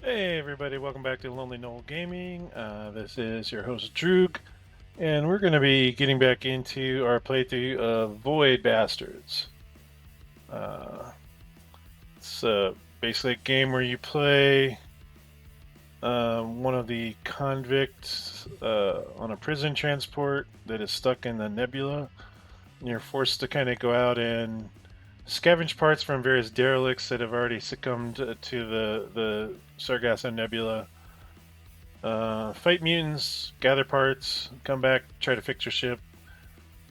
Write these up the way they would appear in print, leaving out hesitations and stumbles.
Hey everybody, welcome back to Lonely Knoll Gaming. This is your host Droog, and we're going to be getting back into our playthrough of Void Bastards. Uh, it's basically a game where you play one of the convicts on a prison transport that is stuck in the nebula. And you're forced to kind of go out and scavenge parts from various derelicts that have already succumbed to the Sargasso Nebula. Fight mutants, gather parts, come back, try to fix your ship,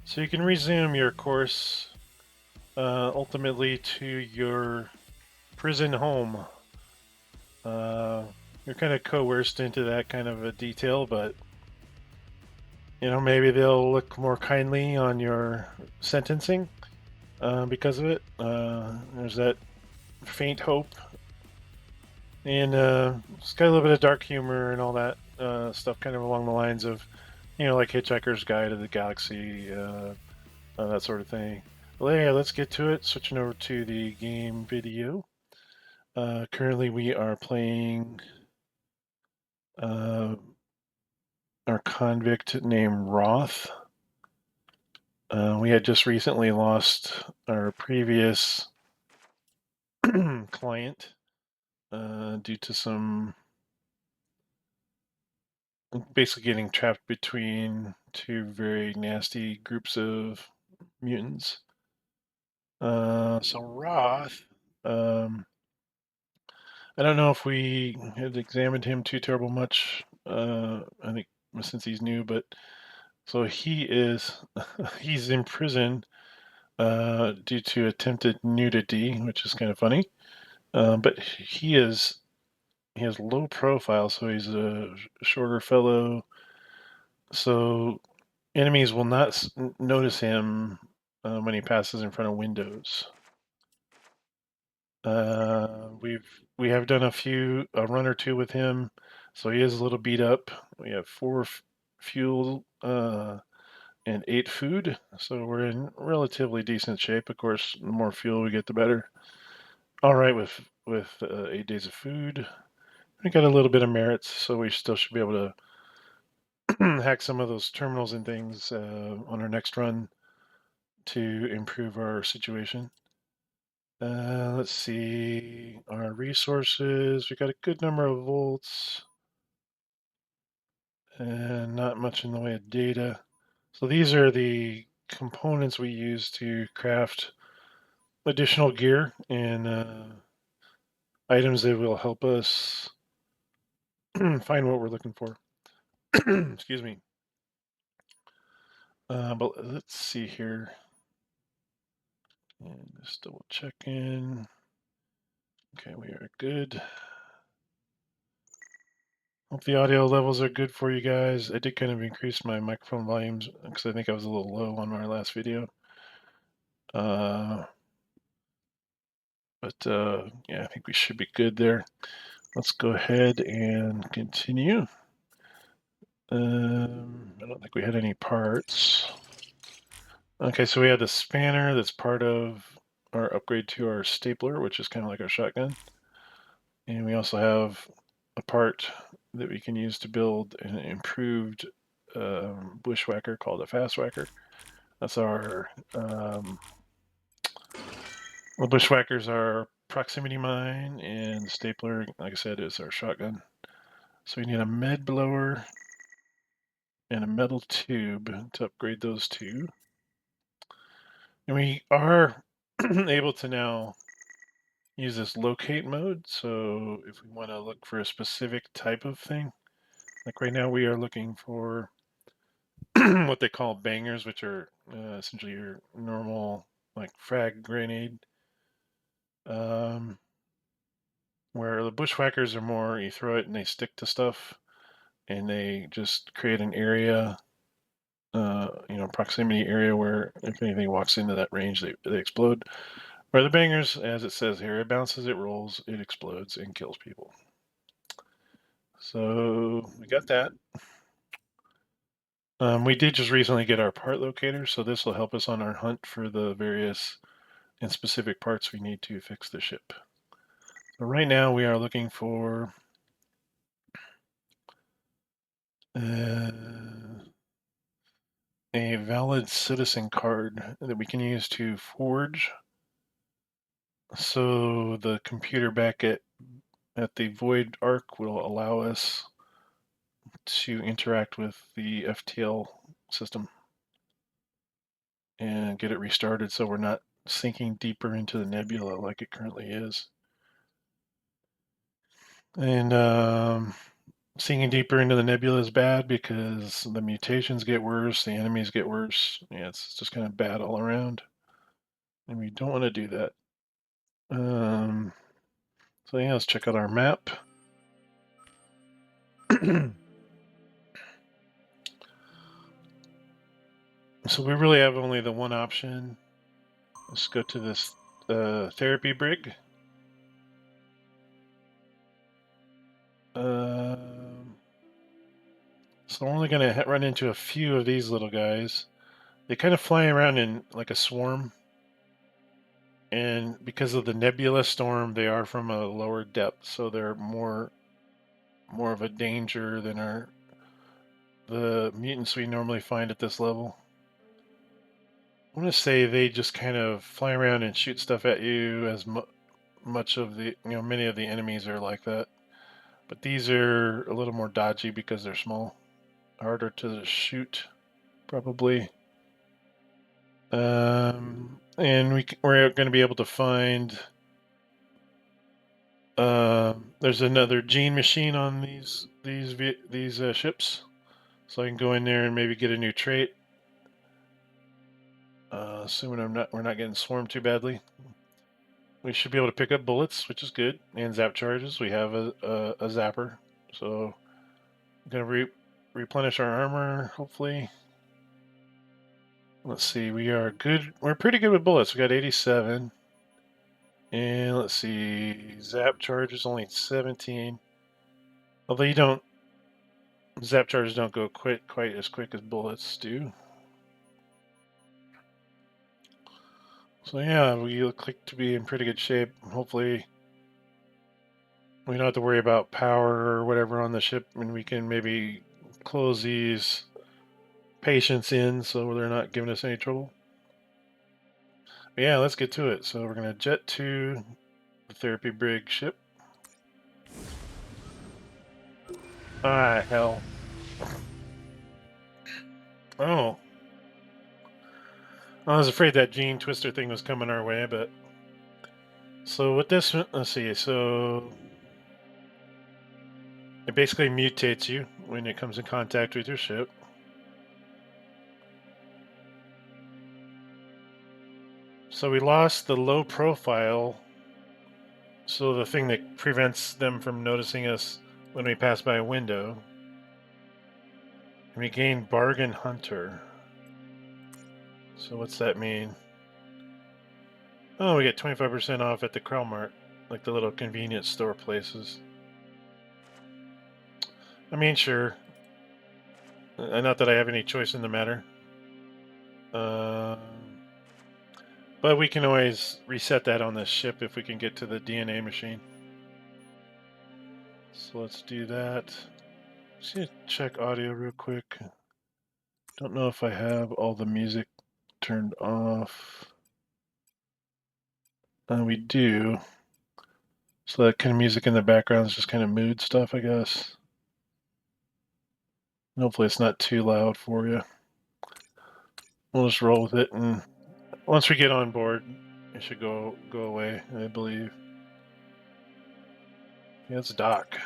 so you can resume your course ultimately to your prison home. Uh, you're kind of coerced into that kind of a detail, but maybe they'll look more kindly on your sentencing because of it. There's that faint hope, and it's got a little bit of dark humor and all that stuff, kind of along the lines of like Hitchhiker's Guide to the Galaxy, that sort of thing. Well, yeah, let's get to it. Switching over to the game video. Currently, we are playing uh, our convict named Roth. We had just recently lost our previous client due to some basically getting trapped between two very nasty groups of mutants. So Roth, I don't know if we had examined him too terrible much. I think since he's new, but so he is he's in prison due to attempted nudity, which is kind of funny. But he has low profile, so he's a shorter fellow. So enemies will not notice him when he passes in front of windows. We have done a run or two with him, so he is a little beat up. We have 4 fuel and 8 food, so we're in relatively decent shape. Of course, the more fuel we get, the better. All right, with 8 days of food, we got a little bit of merits, so we still should be able to hack some of those terminals and things on our next run to improve our situation. Let's see our resources. We got a good number of volts and not much in the way of data. So these are the components we use to craft additional gear and items that will help us find what we're looking for. Excuse me. But let's see here. And just double check in. Okay, we are good. Hope the audio levels are good for you guys. I did kind of increase my microphone volumes because I think I was a little low on my last video. Uh, yeah, I think we should be good there. Let's go ahead and continue. I don't think we had any parts. Okay, so we have the spanner that's part of our upgrade to our stapler, which is kind of like our shotgun. And we also have a part that we can use to build an improved bushwhacker called a fast whacker. That's our well, bushwhackers are proximity mine, and the stapler, like I said, is our shotgun. So we need a med blower and a metal tube to upgrade those two. And we are able to now use this locate mode. So if we want to look for a specific type of thing, like right now we are looking for what they call bangers, which are essentially your normal like frag grenade. Where the bushwhackers are more, you throw it and they stick to stuff, and they just create an area, proximity area where if anything walks into that range, they explode. Where the bangers, as it says here, it bounces, it rolls, it explodes, and kills people. So we got that. We did just recently get our part locator, so this will help us on our hunt for the various and specific parts we need to fix the ship. So right now we are looking for A valid citizen card that we can use to forge. So the computer back at the Void Arc will allow us to interact with the FTL system and get it restarted so we're not sinking deeper into the nebula like it currently is. And sinking deeper into the nebula is bad because the mutations get worse, the enemies get worse. Yeah, it's just kind of bad all around. And we don't want to do that. So yeah, let's check out our map. So we really have only the one option. Let's go to this therapy brig. So we're only going to run into a few of these little guys. They kind of fly around in like a swarm. And because of the nebula storm, they are from a lower depth, so they're more of a danger than the mutants we normally find at this level. I want to say they just kind of fly around and shoot stuff at you as much of the, many of the enemies are like that. But these are a little more dodgy because they're small. Harder to shoot, probably. And we're going to be able to find... there's another gene machine on these ships. So I can go in there and maybe get a new trait. Assuming we're not getting swarmed too badly. We should be able to pick up bullets, which is good, and zap charges. We have a zapper, so I'm gonna replenish our armor. Hopefully, let's see. We are good. We're pretty good with bullets. We got 87, and let's see. Zap charges only 17. Although zap charges don't go quite as quick as bullets do. So yeah, we look like to be in pretty good shape. Hopefully, we don't have to worry about power or whatever on the ship, and we can maybe close these patients in so they're not giving us any trouble. But yeah, let's get to it. So we're going to jet to the therapy brig ship. Ah, hell. Oh. I was afraid that gene twister thing was coming our way, but... So with this, let's see, so... It basically mutates you when it comes in contact with your ship. So we lost the low profile, so the thing that prevents them from noticing us when we pass by a window. And we gained Bargain Hunter. So what's that mean? Oh, we get 25% off at the Krellmart, like the little convenience store places. I mean, sure. Not that I have any choice in the matter. But we can always reset that on the ship if we can get to the DNA machine. So let's do that. Just gonna check audio real quick. Don't know if I have all the music turned off. We do. So that kind of music in the background is just kind of mood stuff, I guess. Hopefully it's not too loud for you. We'll just roll with it, and once we get on board, it should go away, I believe. Yeah, it's dock.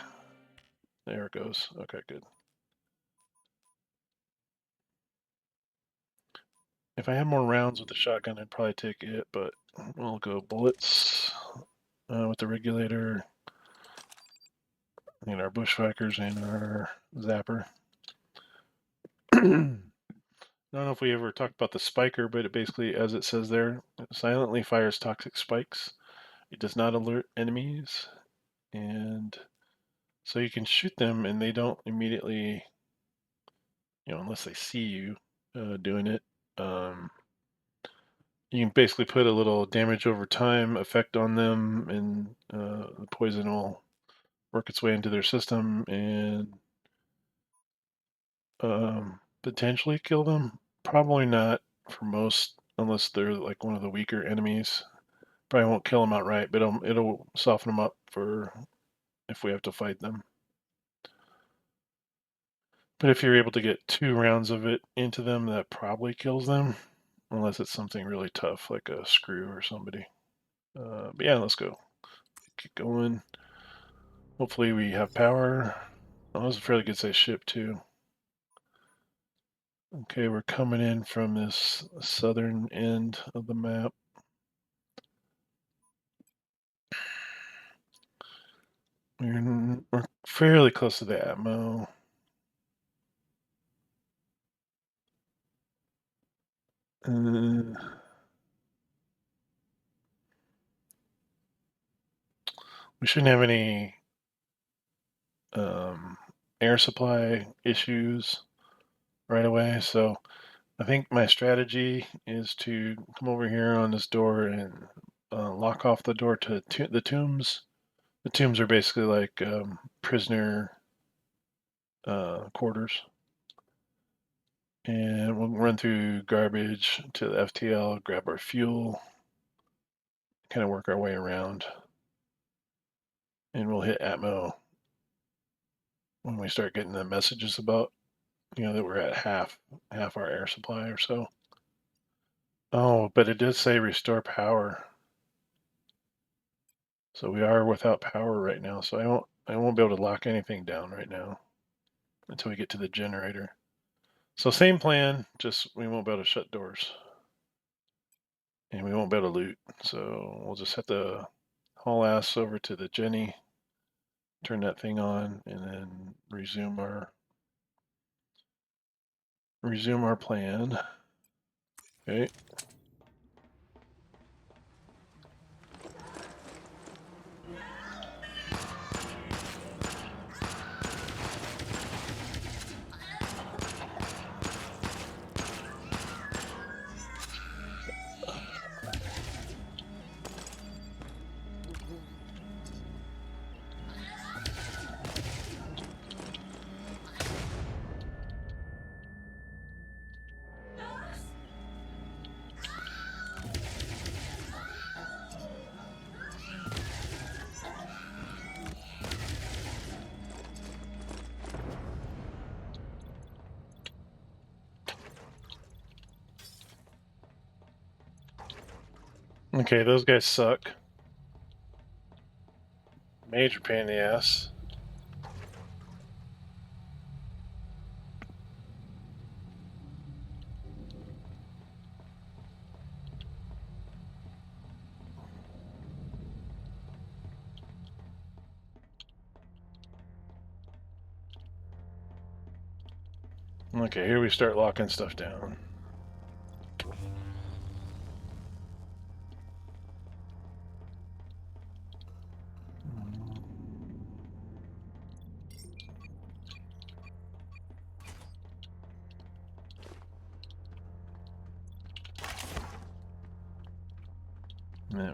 There it goes. Okay, good. If I had more rounds with the shotgun, I'd probably take it, but we'll go bullets with the regulator, and our bushwhackers and our zapper. I don't know if we ever talked about the spiker, but it basically, as it says there, it silently fires toxic spikes. It does not alert enemies, and so you can shoot them and they don't immediately, unless they see you doing it. You can basically put a little damage over time effect on them, and the poison will work its way into their system, and potentially kill them. Probably not for most, unless they're like one of the weaker enemies. Probably won't kill them outright, but it'll soften them up for if we have to fight them. But if you're able to get 2 rounds of it into them, that probably kills them, unless it's something really tough like a screw or somebody. But yeah, let's go. Keep going. Hopefully we have power. Oh, that was a fairly good sized ship too. Okay, we're coming in from this southern end of the map. We're fairly close to the Atmo. We shouldn't have any air supply issues right away, so I think my strategy is to come over here on this door and lock off the door to the tombs. The tombs are basically like prisoner quarters. And we'll run through garbage to the FTL, grab our fuel, kind of work our way around. And we'll hit Atmo when we start getting the messages about, that we're at half our air supply or so. Oh, but it does say restore power. So we are without power right now, so I won't be able to lock anything down right now until we get to the generator. So same plan, just we won't be able to shut doors. And we won't be able to loot. So we'll just have to haul ass over to the Jenny, turn that thing on, and then resume our plan. Okay. Okay, those guys suck. Major pain in the ass. Okay, here we start locking stuff down. Yeah,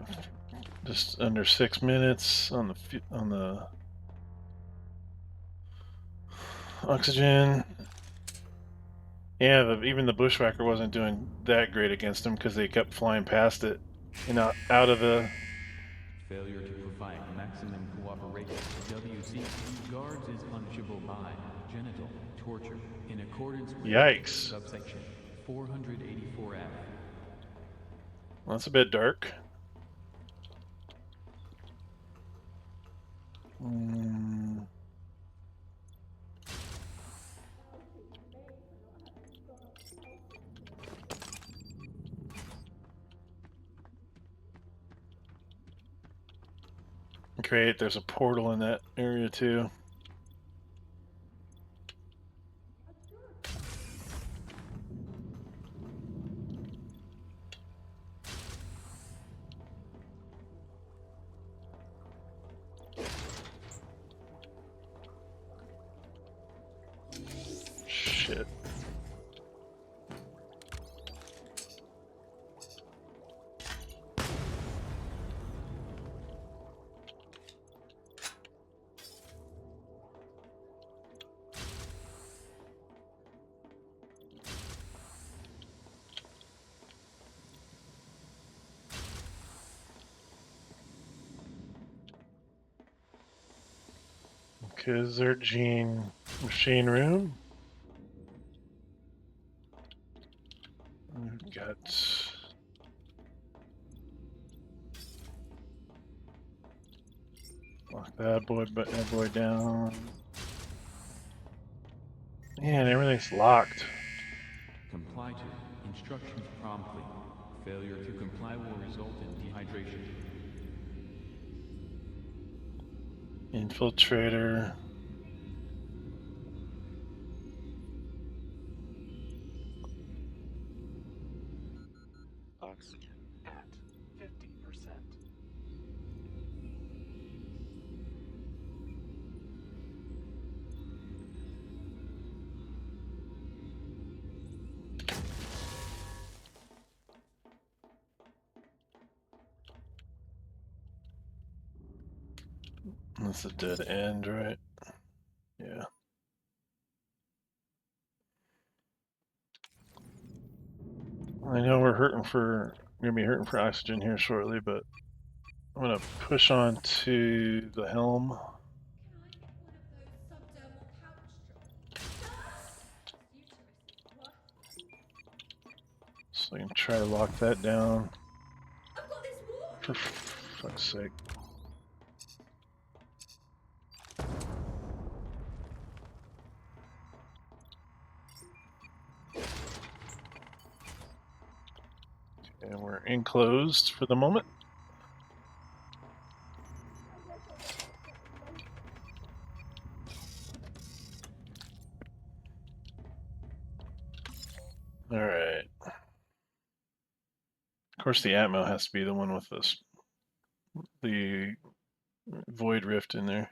just under 6 minutes on the oxygen. Yeah, even the bushwhacker wasn't doing that great against them because they kept flying past it and out of the. Failure to provide maximum cooperation. WC guards is punishable by genital torture in accordance with Yikes. subsection 484F. Well, that's a bit dark. Great, there's a portal in that area too. Shit. is there gene machine room? We've got lock that boy down. Man, everything's locked. Comply to instructions promptly. Failure to comply will result in dehydration. Infiltrator. Oxygen at 50%. That's a dead end, right? Yeah. I know we're gonna be hurting for oxygen here shortly, but I'm gonna push on to the helm. So I can try to lock that down. For fuck's sake. And we're enclosed for the moment. Alright. Of course the Atmo has to be the one with this the void rift in there.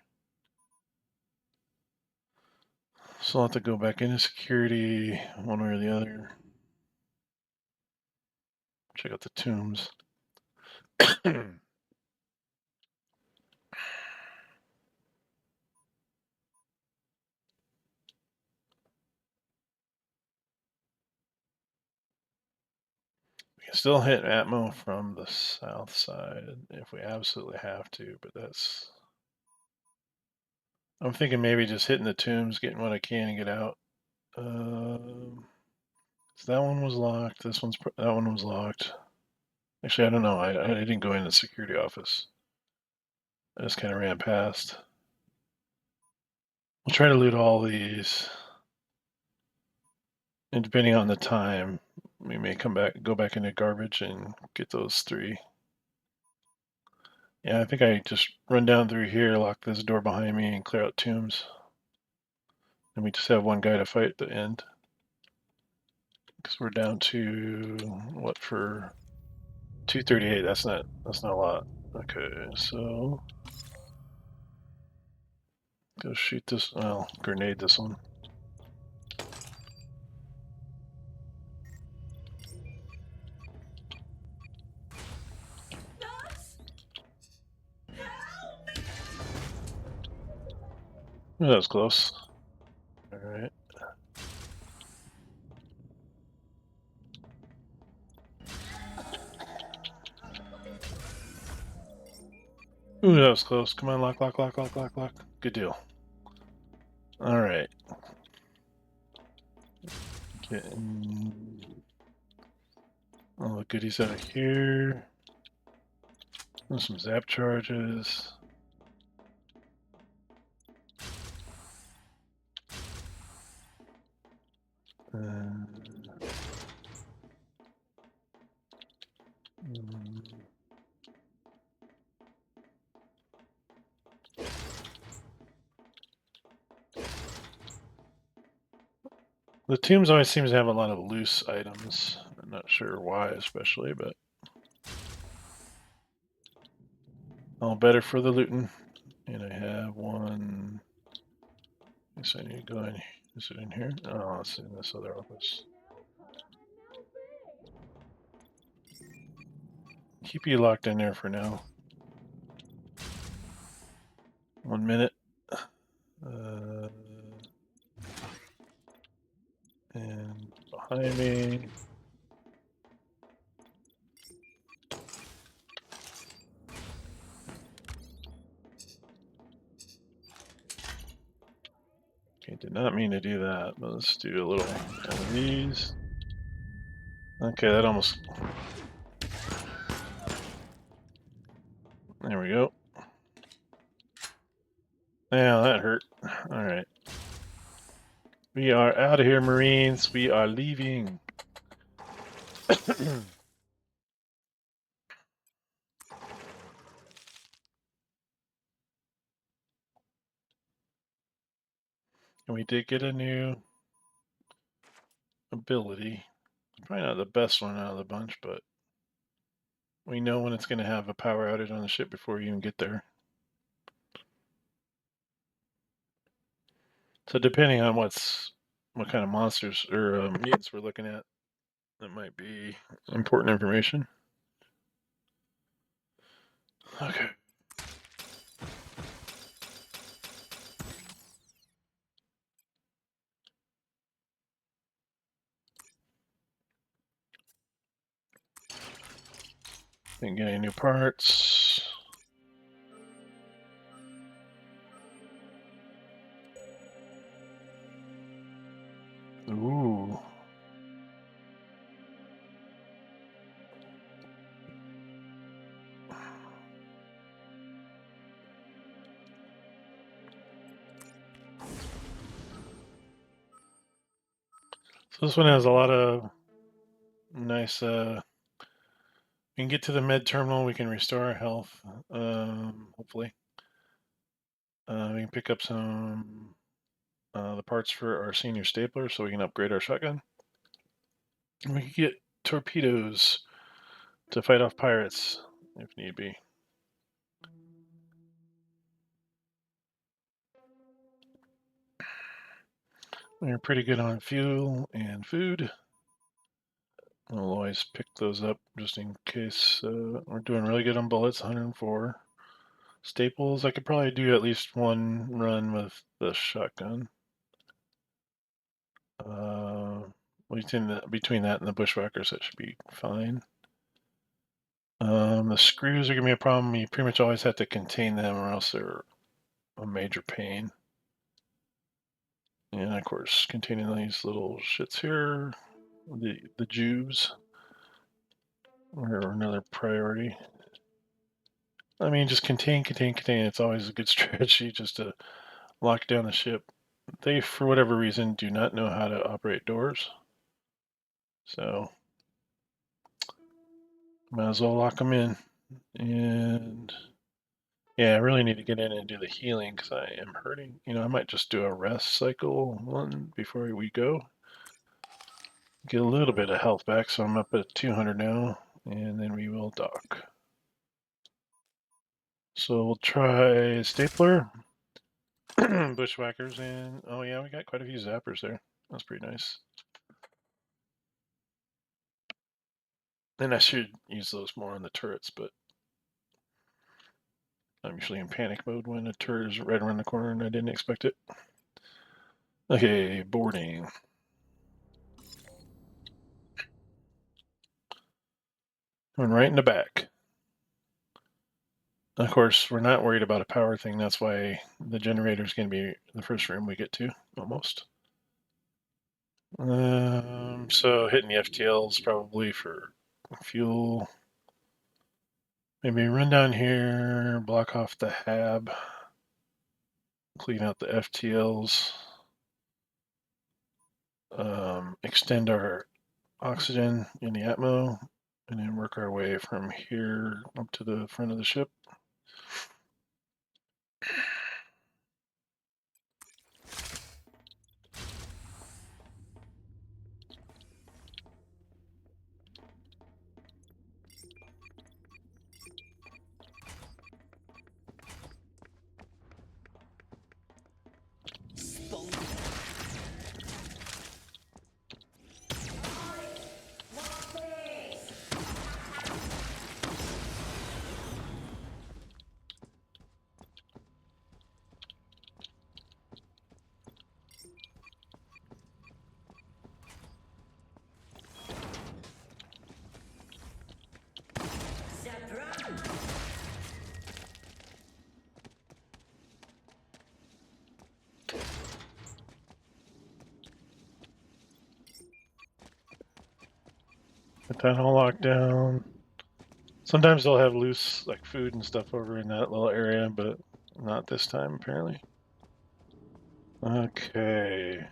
So I'll have to go back into security one way or the other. Check out the tombs. We can still hit Atmo from the south side if we absolutely have to, but that's... I'm thinking maybe just hitting the tombs, getting what I can and get out. So that one was locked. That one was locked. Actually, I don't know. I didn't go in the security office. I just kind of ran past. We'll try to loot all these. And depending on the time, we may go back into garbage and get those 3. Yeah, I think I just run down through here, lock this door behind me, and clear out tombs. And we just have one guy to fight at the end. Because we're down to, what, for 238, that's not a lot. Okay, so go shoot this, well, grenade this one. Oh, that was close. Alright. Ooh, that was close. Come on, lock. Good deal. Alright. Getting all the goodies out of here. There's some zap charges. Mm. The tombs always seems to have a lot of loose items. I'm not sure why, especially, but all better for the looting. And I have one. I guess I need to go in. Is it in here? Oh, it's in this other office. Keep you locked in there for now. 1 minute. And behind me. Did not mean to do that, but let's do a little of these. Okay, that almost... There we go. Yeah, that hurt. Alright. We are out of here, Marines. We are leaving. And we did get a new ability. Probably not the best one out of the bunch, but we know when it's going to have a power outage on the ship before you even get there. So depending on what kind of monsters or mutants we're looking at, that might be important information. Okay. Didn't get any new parts. Ooh. So this one has a lot of nice, we can get to the med terminal, we can restore our health, hopefully. We can pick up some, the parts for our senior stapler so we can upgrade our shotgun. And we can get torpedoes to fight off pirates if need be. We're pretty good on fuel and food. We'll always pick those up just in case. We're doing really good on bullets, 104. Staples, I could probably do at least one run with the shotgun. Between that and the bushwhackers, that should be fine. The screws are going to be a problem. You pretty much always have to contain them or else they're a major pain. And of course, containing these little shits here, the jubes, are another priority. I mean, just contain. It's always a good strategy just to lock down the ship. They, for whatever reason, do not know how to operate doors. So, might as well lock them in. And, yeah, I really need to get in and do the healing because I am hurting. You know, I might just do a rest cycle one before we go. Get a little bit of health back, so I'm up at 200 now. And then we will dock. So we'll try stapler, bushwhackers, and oh yeah, we got quite a few zappers there. That's pretty nice. And I should use those more on the turrets, but I'm usually in panic mode when a turret is right around the corner and I didn't expect it. Okay, boarding. Going right in the back. Of course, we're not worried about a power thing. That's why the generator is going to be the first room we get to, almost. So hitting the FTLs probably for fuel. Maybe run down here, block off the hab, clean out the FTLs, extend our oxygen in the atmo, and then work our way from here up to the front of the ship. Put that all locked down. Sometimes they'll have loose like food and stuff over in that little area, but not this time apparently. Okay.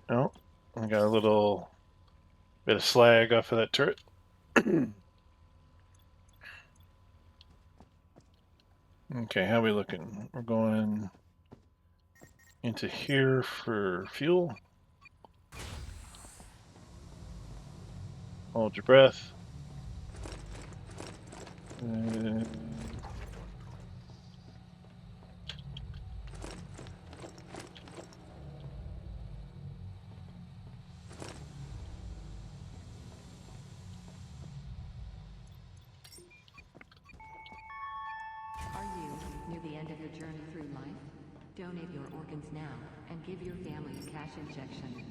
Oh, I got a little bit of slag off of that turret. Okay, how are we looking? We're going into here for fuel. Hold your breath. Are you near the end of your journey through life? Donate your organs now and give your family a cash injection.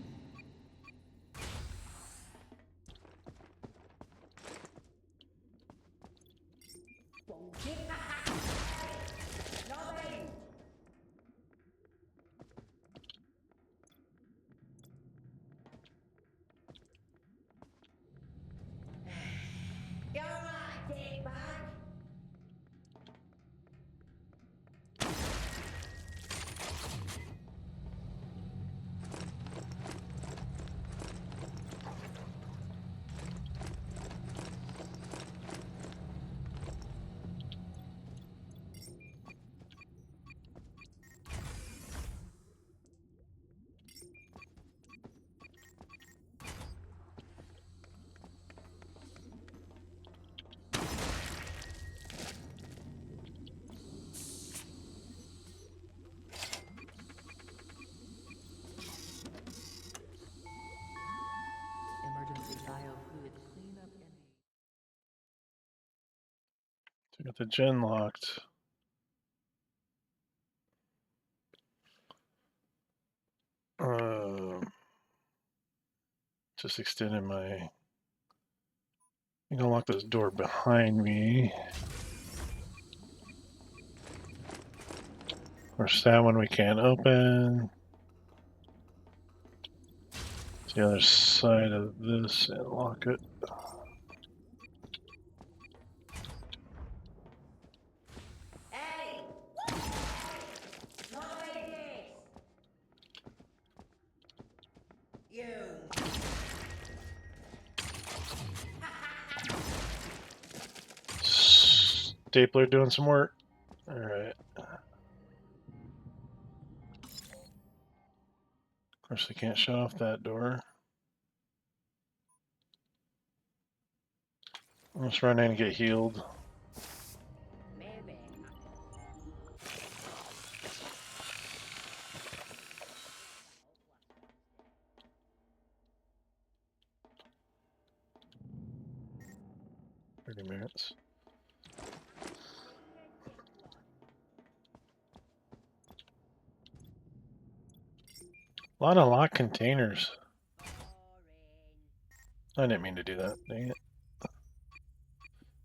Emergency biofluid cleanup and So got the gen locked. Just extended my. I'm gonna lock this door behind me. Of course, that one we can't open. It's the other side of this and lock it. Stapler doing some work. All right. Of course, I can't shut off that door. Let's run in and get healed. Minutes. A lot of locked containers. I didn't mean to do that. Dang it.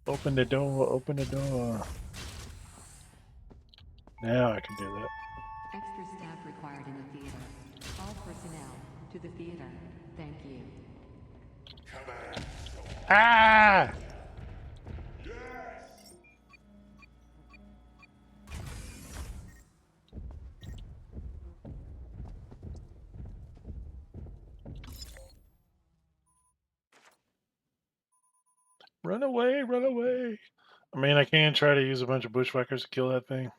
Open the door, open the door. Now I can do that. extra staff required in the theater. All personnel to the theater. Thank you. Ah! Run away, run away. I mean, I can try to use a bunch of bushwhackers to kill that thing.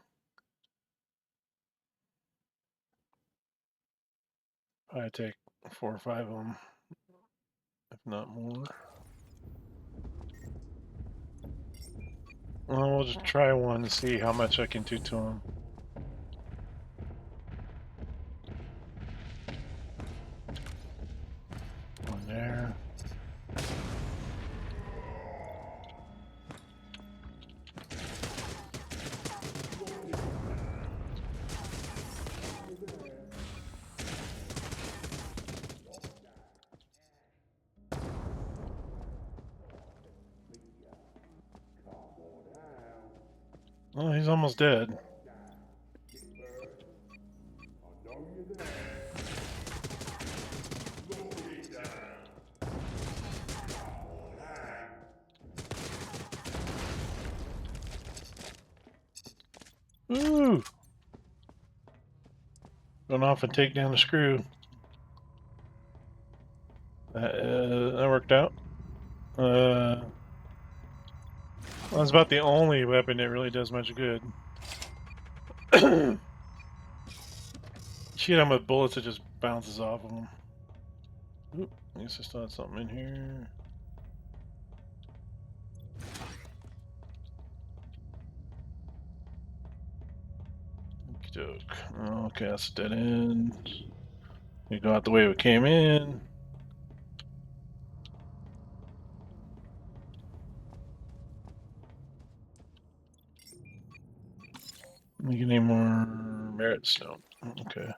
I take 4 or 5 of them, if not more. Well, we'll just try one to see how much I can do to him. One there. Oh, he's almost dead. Ooh! Going off and take down the screw. That worked out. That's about the only weapon that really does much good. Shoot him with bullets, it just bounces off of them. Oop, I guess I still had something in here. Okey-doke. Okay, that's a dead end. We go out the way we came in. We get any more merits? No. Okay.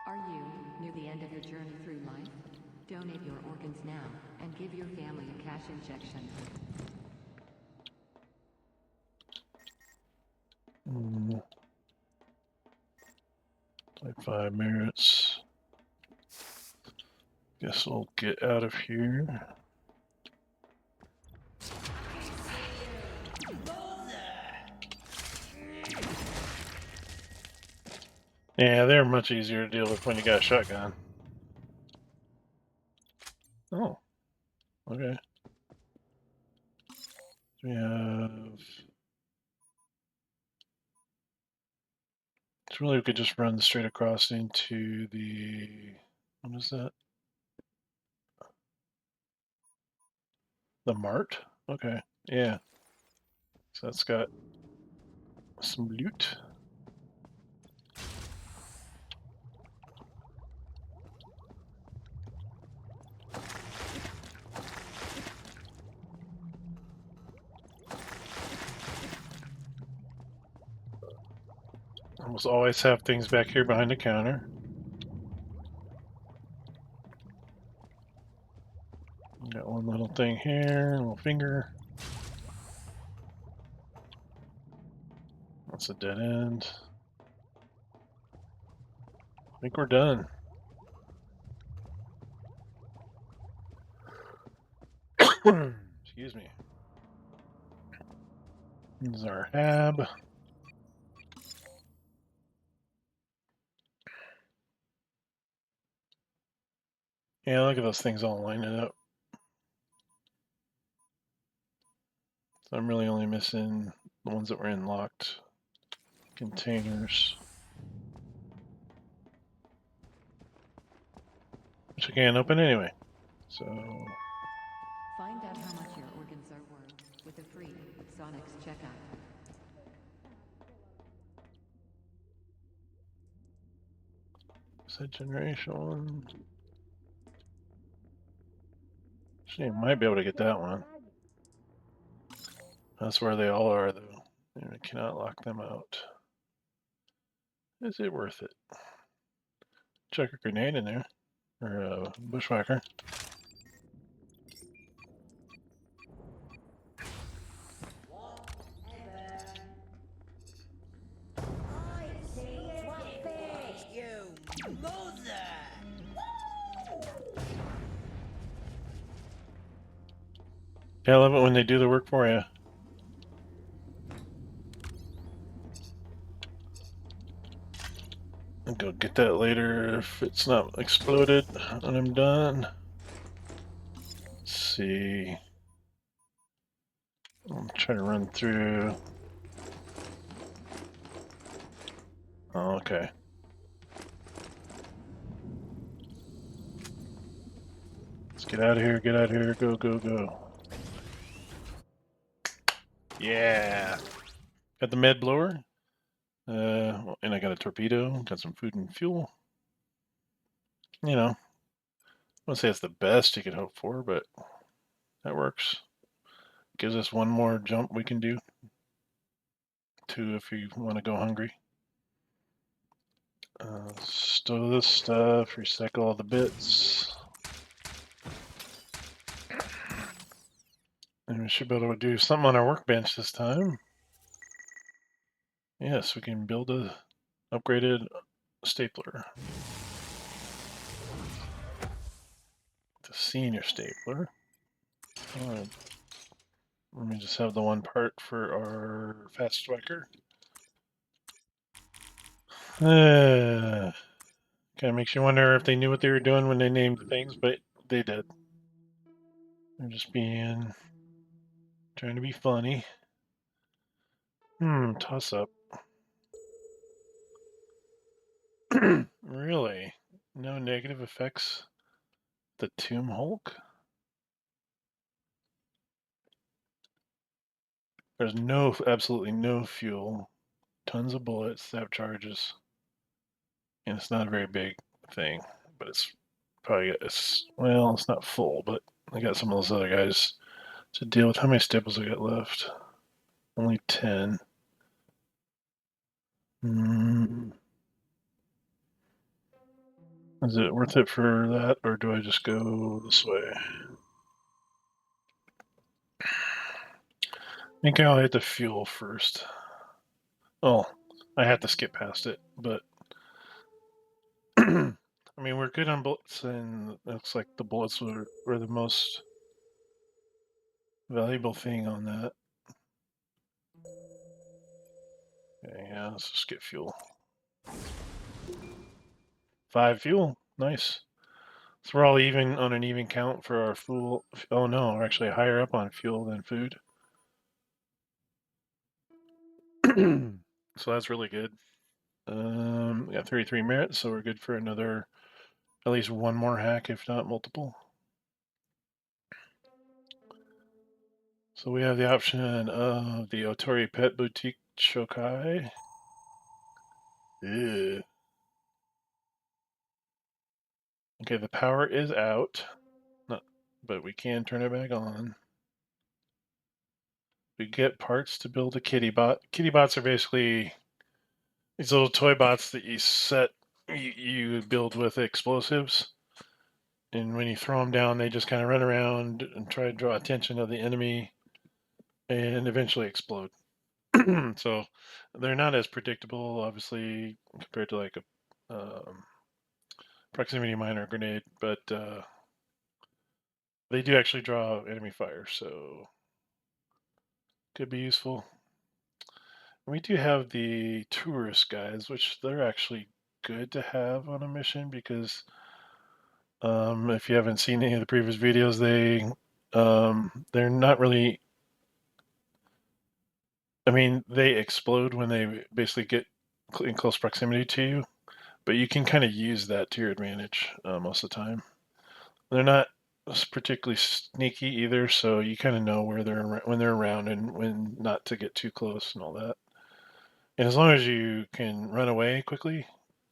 Are you near the end of your journey through life? Donate your organs now and give your family a cash injection. Like 5 merits. Guess we'll get out of here. Yeah, they're much easier to deal with when you got a shotgun. Oh, okay. We have. It's really we could just run straight across into the. What is that? The Mart? Okay, yeah. So that's got some loot. Almost always have things back here behind the counter. Got one little thing here, little finger. That's a dead end. I think we're done. Excuse me. This is our hab. Yeah, look at those things all lining up. So I'm really only missing the ones that were in locked containers. Which I can't open anyway. So, Find out how much your organs are worth with a free Sonic's checkout. set generation. Actually, I might be able to get that one. That's where they all are, though. And I cannot lock them out. Is it worth it? Chuck a grenade in there. Or a bushwhacker. Yeah, I love it when they do the work for you. I'll go get that later if it's not exploded when I'm done. Let's see. I'm trying to run through. Oh, okay. Let's get out of here, get out of here, go, go, go. Yeah. Got the med blower. And I got a torpedo, got some food and fuel. You know, I wouldn't say it's the best you could hope for, but that works. Gives us one more jump we can do. 2 if you want to go hungry. Stow this stuff, recycle all the bits. And we should be able to do something on our workbench this time. Yes, we can build a upgraded stapler. The senior stapler. Let me just have the one part for our fast striker. Kind of makes you wonder if they knew what they were doing when they named things, but they did. They're just trying to be funny. Toss up. Really? No negative effects? The Tomb Hulk? There's absolutely no fuel. Tons of bullets, zap charges. And it's not a very big thing, but it's probably, well, it's not full, but I got some of those other guys to deal with. How many staples I got left? Only 10. Is it worth it for that, or do I just go this way? I think I'll hit the fuel first. Oh, I have to skip past it, but I mean, we're good on bullets, and it looks like the bullets were the most valuable thing on that. Okay, yeah, let's just get fuel. 5 fuel, nice. So we're all even on an even count for our fuel. Oh no, we're actually higher up on fuel than food. So that's really good. We got 33 merits, so we're good for another, at least one more hack, if not multiple. So we have the option of the Otori Pet Boutique Shokai. Ew. Okay, the power is out, but we can turn it back on. We get parts to build a kitty bot. Kitty bots are basically these little toy bots that you build with explosives, and when you throw them down, they just kind of run around and try to draw attention of the enemy, and eventually explode. So they're not as predictable, obviously, compared to like a proximity mine or grenade, but they do actually draw enemy fire, so could be useful. We do have the tourist guys, which they're actually good to have on a mission because if you haven't seen any of the previous videos, they're not really. I mean, they explode when they basically get in close proximity to you, but you can kind of use that to your advantage most of the time. They're not particularly sneaky either, so you kind of know where when they're around and when not to get too close and all that. And as long as you can run away quickly,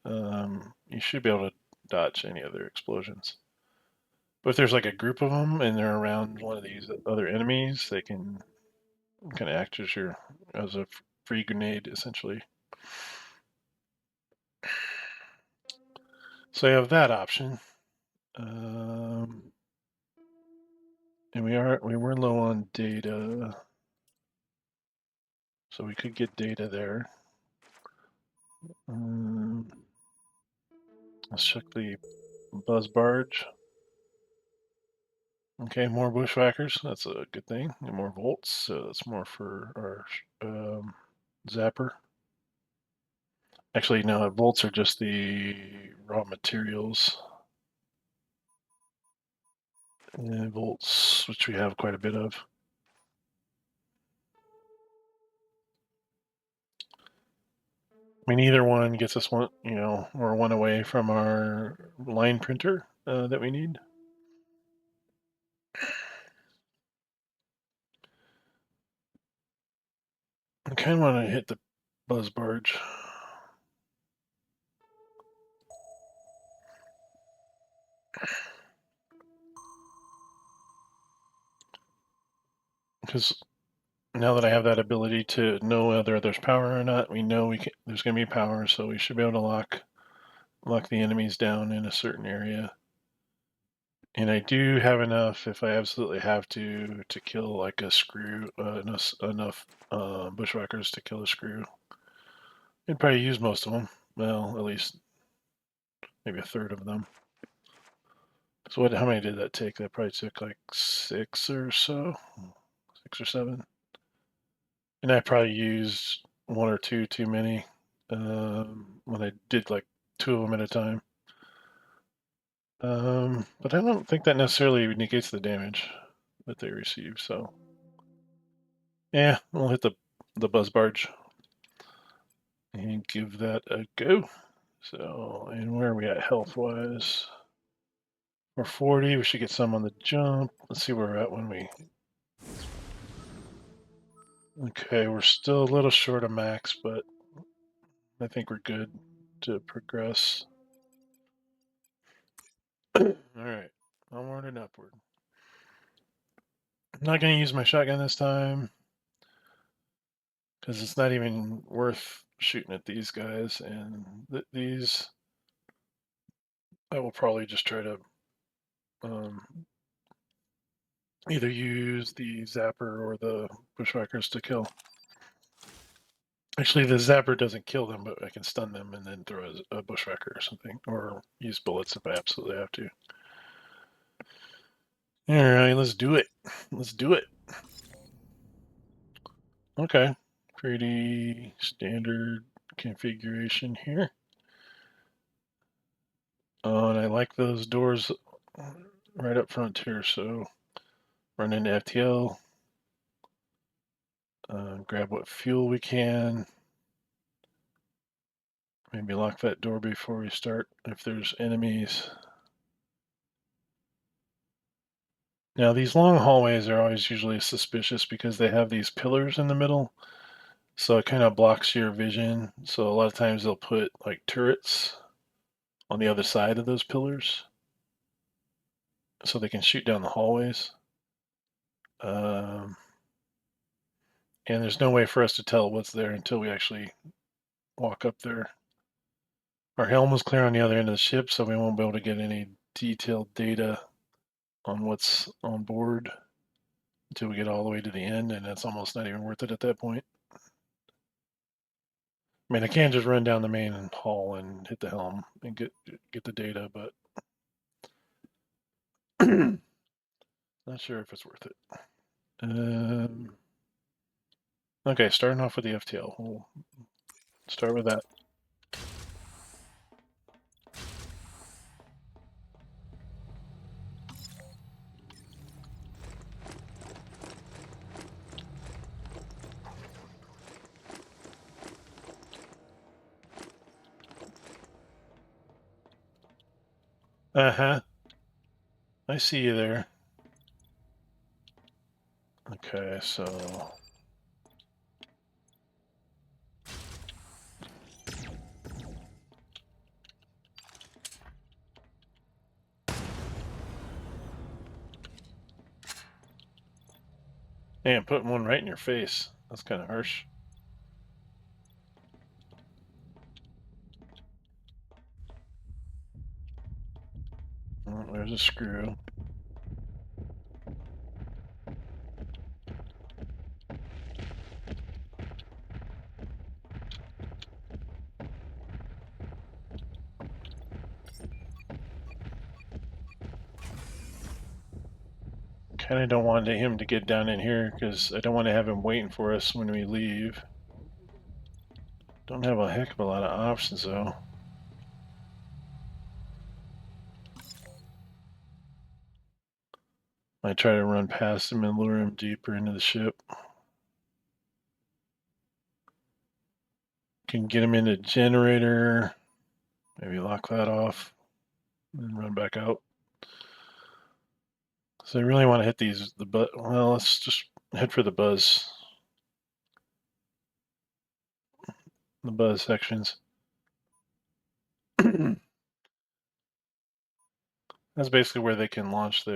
you should be able to dodge any other explosions. But if there's like a group of them and they're around one of these other enemies, they can kind of act as a free grenade essentially. So you have that option, and we were low on data, so we could get data there. Let's check the buzz barge. Okay, more bushwhackers. That's a good thing. And more volts. So that's more for our zapper. Actually, no, volts are just the raw materials. And volts, which we have quite a bit of. I mean, either one gets us one, we're one away from our line printer that we need. I kind of want to hit the buzz barge. Because now that I have that ability to know whether there's power or not, we know there's going to be power, so we should be able to lock the enemies down in a certain area. And I do have enough, if I absolutely have to kill like a screw, enough bushwhackers to kill a screw. I'd probably use most of them. Well, at least maybe a third of them. So how many did that take? That probably took like 6 or so. 6 or 7. And I probably used 1 or 2 too many when I did like 2 of them at a time. But I don't think that necessarily negates the damage that they receive, so yeah, we'll hit the buzz barge and give that a go. So, and where are we at health-wise? We're 40. We should get some on the jump. Let's see where we're at when we... Okay, we're still a little short of max, but I think we're good to progress. All right, onward and upward. I'm not going to use my shotgun this time because it's not even worth shooting at these guys, and these I will probably just try to either use the zapper or the bushwhackers to kill. Actually, the zapper doesn't kill them, but I can stun them and then throw a bushwhacker or something, or use bullets if I absolutely have to. All right, let's do it. Let's do it. Okay, pretty standard configuration here. Oh, and I like those doors right up front here, so run into FTL, grab what fuel we can, maybe lock that door before we start if there's enemies. Now, these long hallways are always usually suspicious because they have these pillars in the middle, so it kind of blocks your vision. So a lot of times they'll put like turrets on the other side of those pillars so they can shoot down the hallways. And there's no way for us to tell what's there until we actually walk up there. Our helm was clear on the other end of the ship, so we won't be able to get any detailed data on what's on board until we get all the way to the end, and it's almost not even worth it at that point. I mean, I can just run down the main hall and hit the helm and get the data, but not sure if it's worth it. Okay, starting off with the FTL. We'll start with that. Uh-huh. I see you there. Okay, so... Man, putting one right in your face. That's kind of harsh. Oh, there's a screw. Kind of don't want him to get down in here because I don't want to have him waiting for us when we leave. Don't have a heck of a lot of options though. I try to run past him and lure him deeper into the ship. Can get him into generator. Maybe lock that off and run back out. So I really want to hit these, well, let's just head for the buzz. The buzz sections. That's basically where they can launch they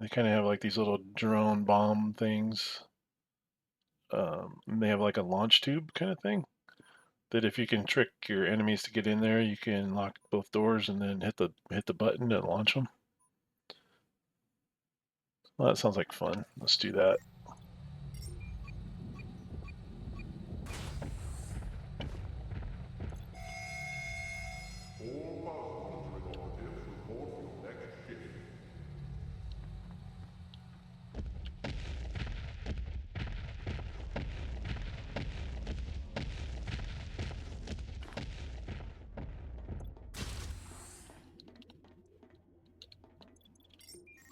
kind of have like these little drone bomb things. And they have like a launch tube kind of thing that if you can trick your enemies to get in there, you can lock both doors and then hit the button to launch them. Well, that sounds like fun. Let's do that.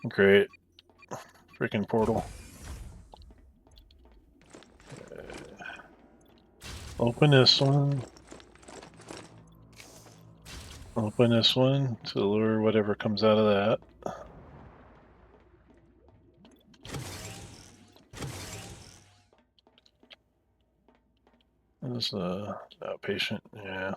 Great. Freaking portal. Open this one. Open this one to lure whatever comes out of that. This is a outpatient, yeah.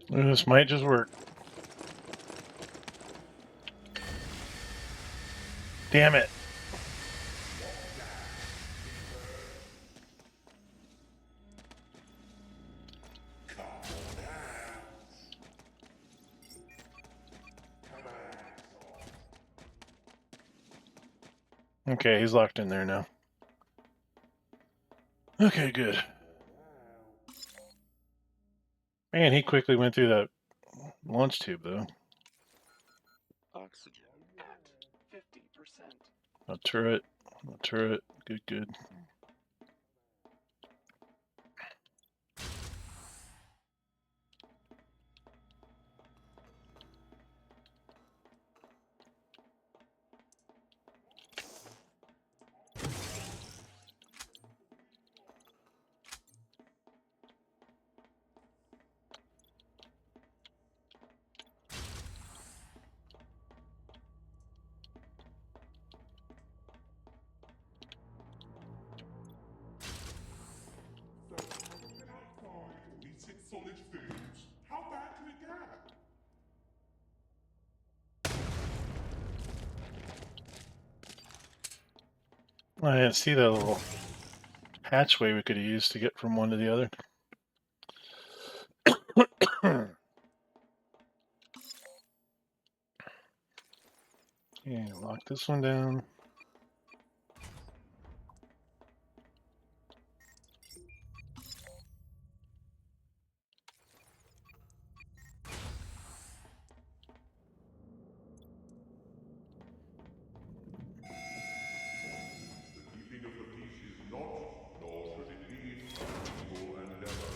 This might just work. Damn it. Okay, he's locked in there now. Okay, good. Man, he quickly went through that launch tube, though. Oxygen at 50%. A turret. A turret. Good, good. Eating solid foods? How bad can it get? I didn't see that little hatchway we could have used to get from one to the other. Okay, lock this one down. The keeping of the peace is not, nor should it be, an evil endeavor.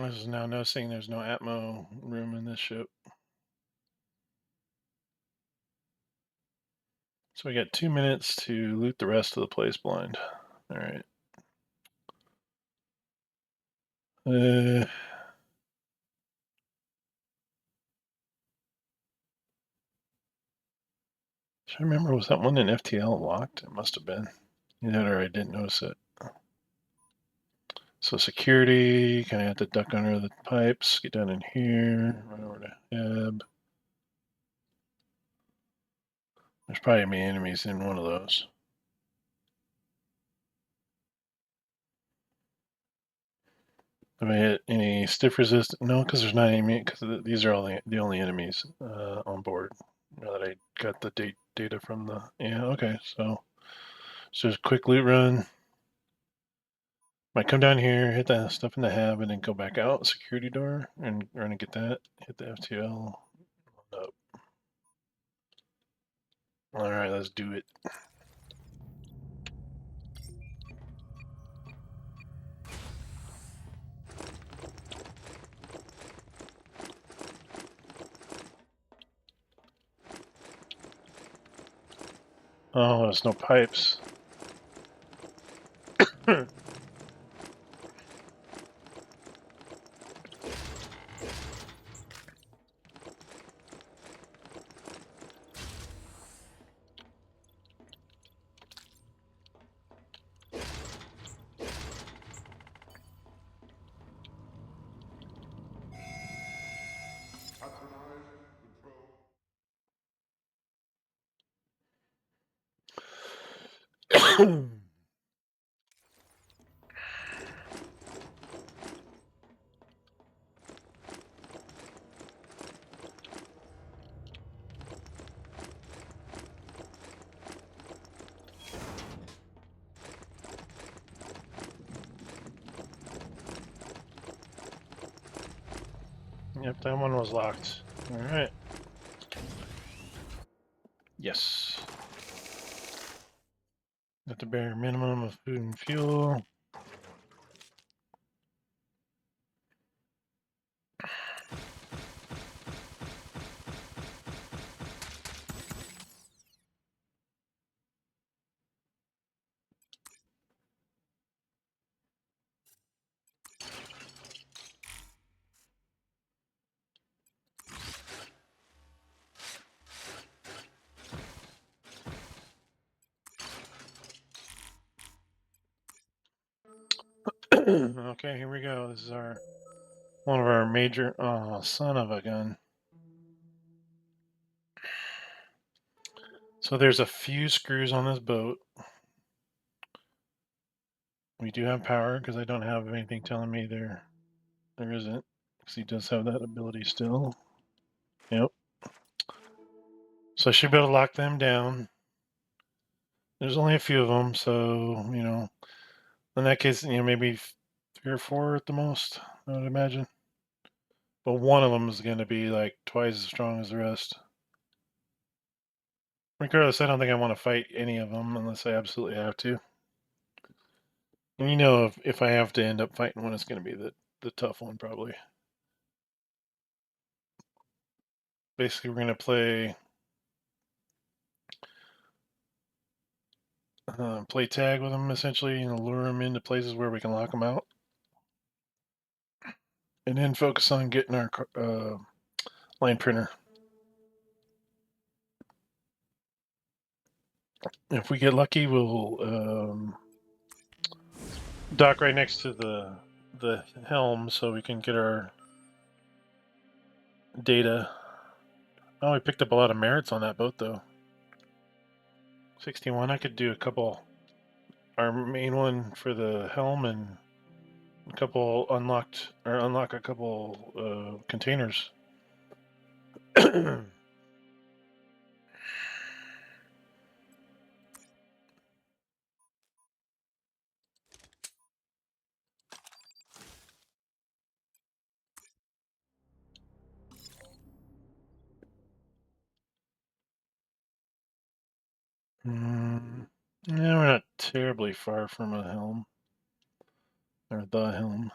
I was now noticing there's no Atmo room in this ship. So we got 2 minutes to loot the rest of the place blind. Alright. I remember, was that one in FTL locked? It must have been. Either or I didn't notice it. So security, kind of have to duck under the pipes, get down in here, run over to Ebb. There's probably many enemies in one of those. Have I hit any stiff resist? No, because there's not any, because these are all the only enemies on board. Now that I got the data from the, yeah, okay, so just a quick loot run. Might come down here, hit that stuff in the hab, and then go back out security door and run and get that. Hit the FTL. Up. All right, let's do it. Oh, there's no pipes. Patronize control. Yep, that one was locked. All right. Yes. At the bare minimum of food and fuel. Okay, here we go. This is one of our major. Oh, son of a gun. So there's a few screws on this boat. We do have power because I don't have anything telling me there isn't. Because he does have that ability still. Yep. So I should be able to lock them down. There's only a few of them, so in that case, maybe 3 or 4 at the most, I would imagine. But one of them is going to be like twice as strong as the rest. Regardless, I don't think I want to fight any of them unless I absolutely have to. And if I have to end up fighting one, it's going to be the tough one probably. Basically, we're going to play tag with them essentially, lure them into places where we can lock them out, and then focus on getting our line printer. If we get lucky, we'll dock right next to the helm so we can get our data. Oh, we picked up a lot of merits on that boat though. 61. I could do a couple. Our main one for the helm and a couple unlock a couple containers. Yeah, we're not terribly far from a helm. Or the helm.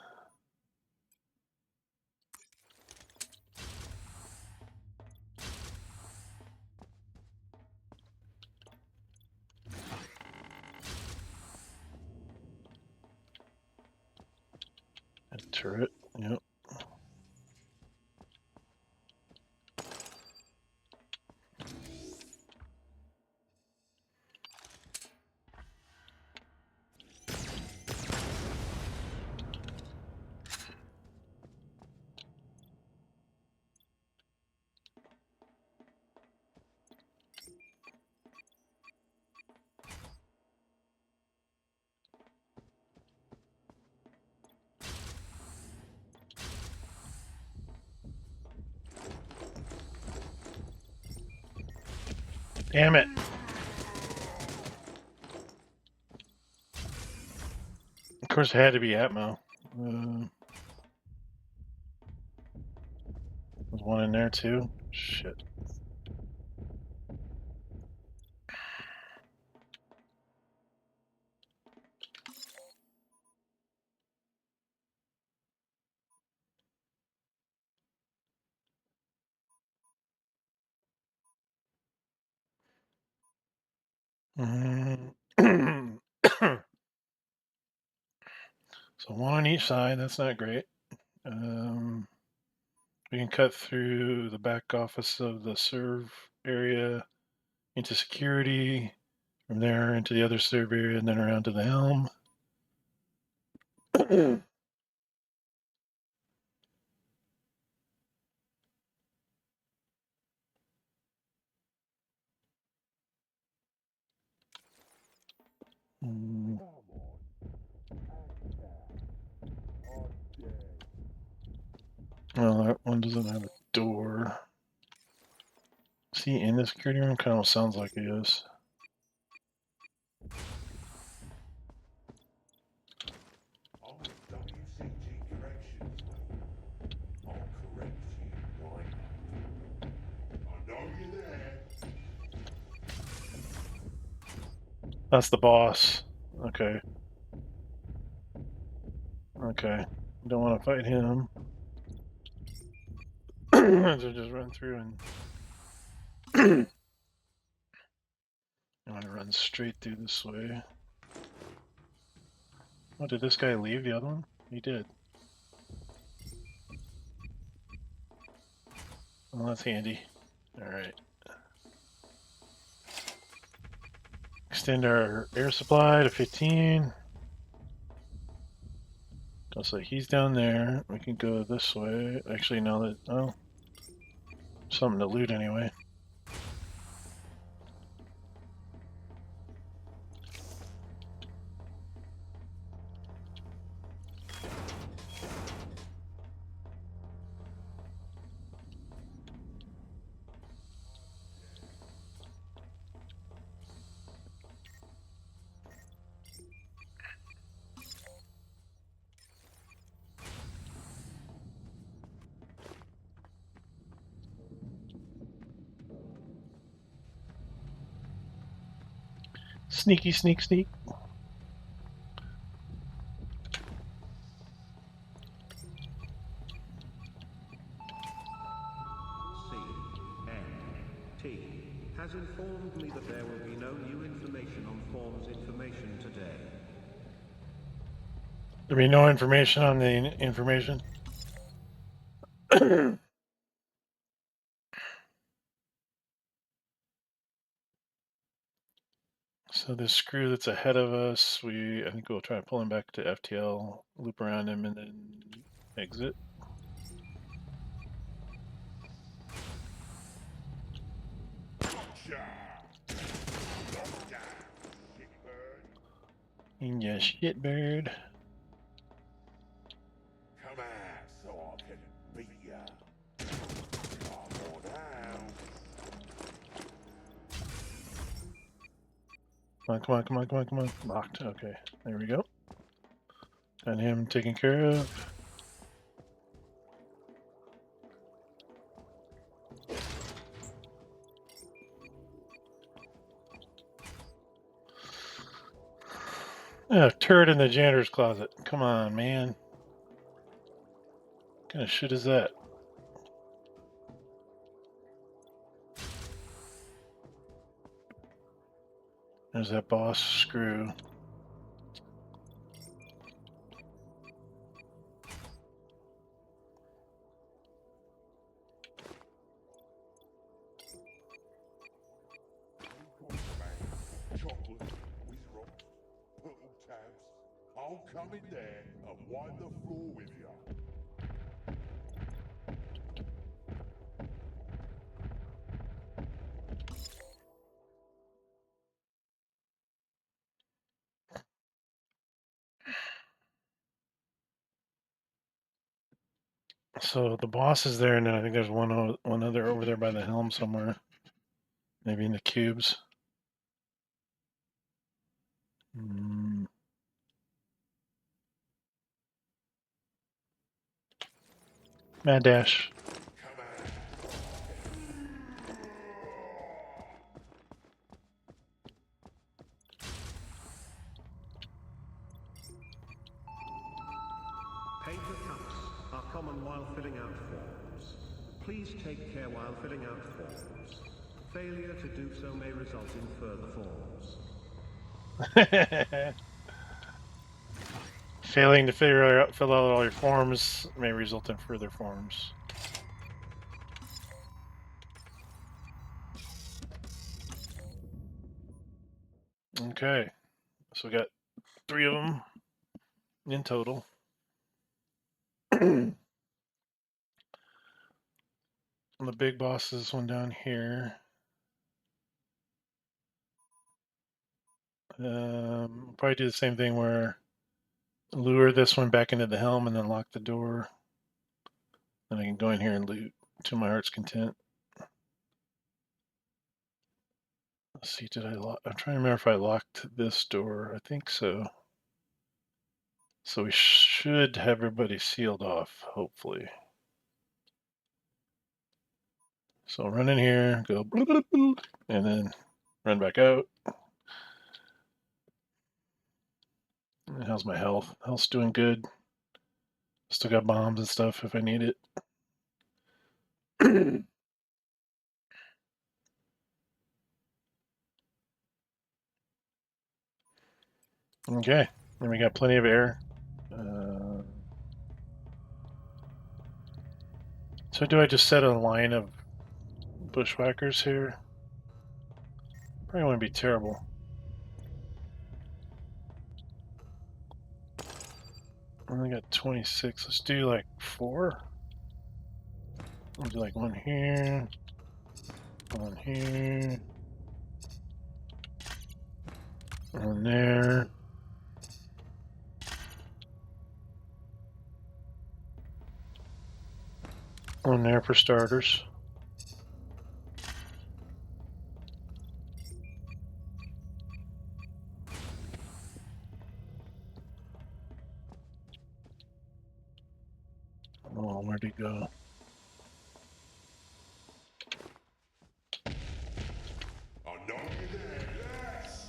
A turret, yep. Damn it. course, it had to be Atmo. There's one in there too. Shit. So one on each side. That's not great. We can cut through the back office of the serve area into security, from there into the other serve area, and then around to the helm. Mm. Well, that one doesn't have a door. Is he in the security room? Kind of sounds like he is. I'm with WCG Corrections, mate. I'll correct you right up. I know you're there. That's the boss. Okay. Okay. Don't want to fight him. So just run through and I want to run straight through this way. Oh, did this guy leave the other one? He did. Well, that's handy. Alright. Extend our air supply to 15. So he's down there. We can go this way. Actually, now that... Oh. Something to loot anyway. Sneaky, sneak, sneak. CNT has informed me that there will be no new information on forms information today. There'll be no information on the information. So this screw that's ahead of us, I think we'll try to pull him back to FTL, loop around him, and then exit. Gotcha! Gotcha, shitbird. Yeah, shitbird. Come out so I can beat ya. Come on out. Come on, come on, come on, come on, come on. Locked. Okay, there we go. Got him taken care of. Turret in the janitor's closet. Come on, man. What kind of shit is that? There's that boss screw. Chocolate, with rocks, purple tabs. I'll come in there and wipe the floor with ya. So the boss is there, and then I think there's one other over there by the helm somewhere. Maybe in the cubes. Mad dash. Paper cups are common while filling out forms. Please take care while filling out forms. Failure to do so may result in further forms. Failing to fill out all your forms may result in further forms. Okay, so we got 3 of them in total. And the big boss is one down here. Probably do the same thing where lure this one back into the helm and then lock the door. Then I can go in here and loot to my heart's content. Let's see, did I lock? I'm trying to remember if I locked this door. I think so. So we should have everybody sealed off, hopefully. So run in here, go bloop, bloop, bloop, and then run back out. And how's my health? Health's doing good. Still got bombs and stuff if I need it. Okay, then we got plenty of air. So do I just set a line of bushwhackers here? Probably wouldn't be terrible. I only got 26. Let's do like 4. I'll do like 1 here, 1 here, 1 there. One there for starters. Oh, where'd he go? I know you're there, yes!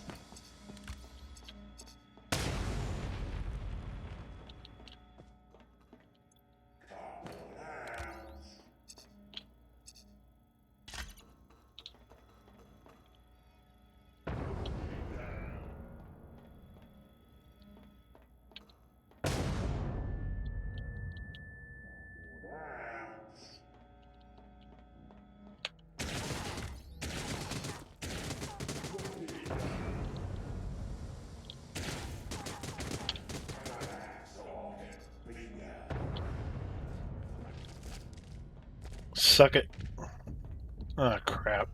Come on out! Suck it. Ah, crap.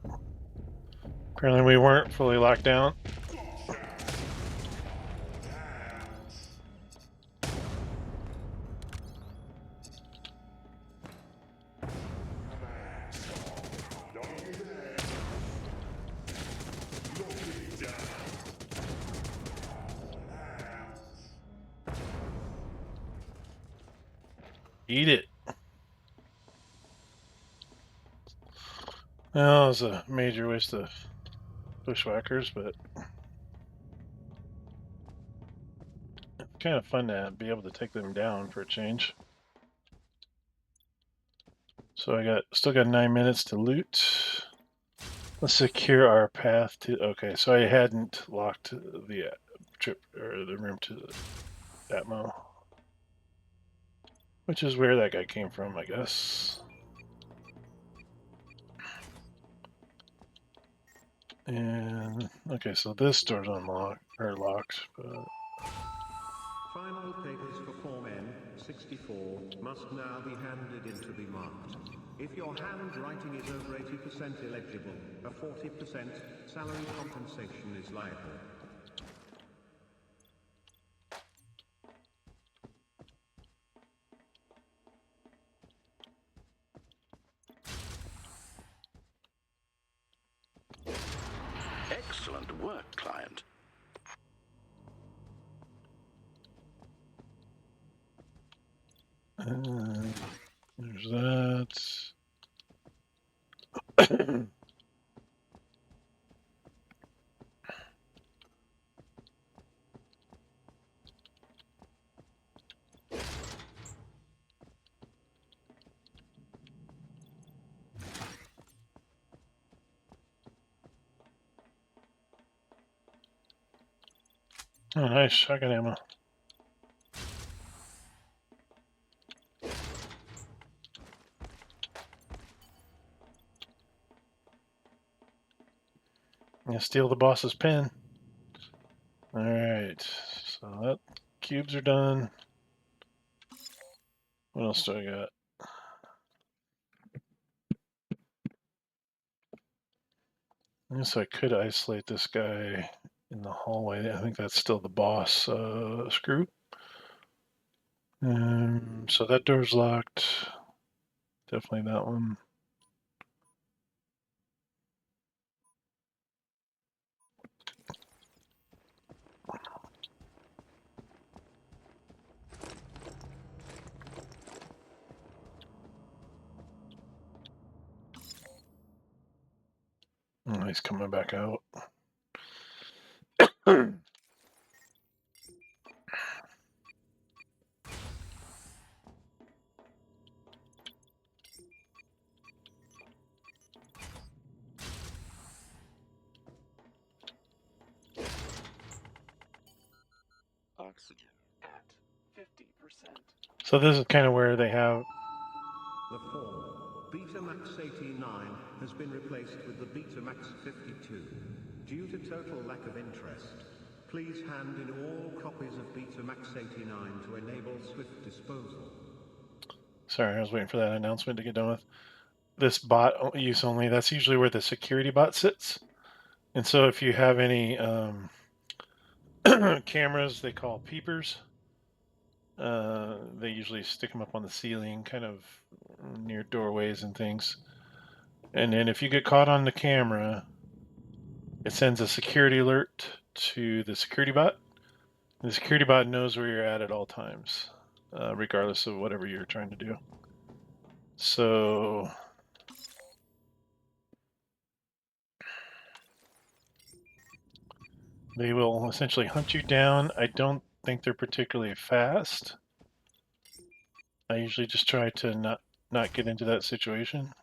Apparently we weren't fully locked down. Eat it. Well, it was a major waste of bushwhackers, but it's kind of fun to be able to take them down for a change. So I still got 9 minutes to loot. Let's secure our path to. Okay, so I hadn't locked the trip or the room to the Atmo, which is where that guy came from, I guess. And okay, so this door's unlocked or locked. But Final papers for Form N64 must now be handed in to be marked. If your handwriting is over 80% illegible, a 40% salary compensation is liable. Excellent work, client. there's There's that. Oh, nice shotgun ammo. Yeah, steal the boss's pen. Alright, so that cubes are done. What else do I got? I guess I could isolate this guy in the hallway. I think that's still the boss screw. So that door's locked. Definitely that one. Oh, he's coming back out. Oxygen at 50%. So this is kind of where they have. The form Betamax 89 has been replaced with the Betamax 52. Due to total lack of interest, please hand in all copies of Betamax 89 to enable swift disposal. Sorry, I was waiting for that announcement to get done with. This bot use only, that's usually where the security bot sits. And so if you have any cameras they call peepers, they usually stick them up on the ceiling, kind of near doorways and things. And then if you get caught on the camera, it sends a security alert to the security bot. The security bot knows where you're at all times, regardless of whatever you're trying to do. So they will essentially hunt you down. I don't think they're particularly fast. I usually just try to not get into that situation.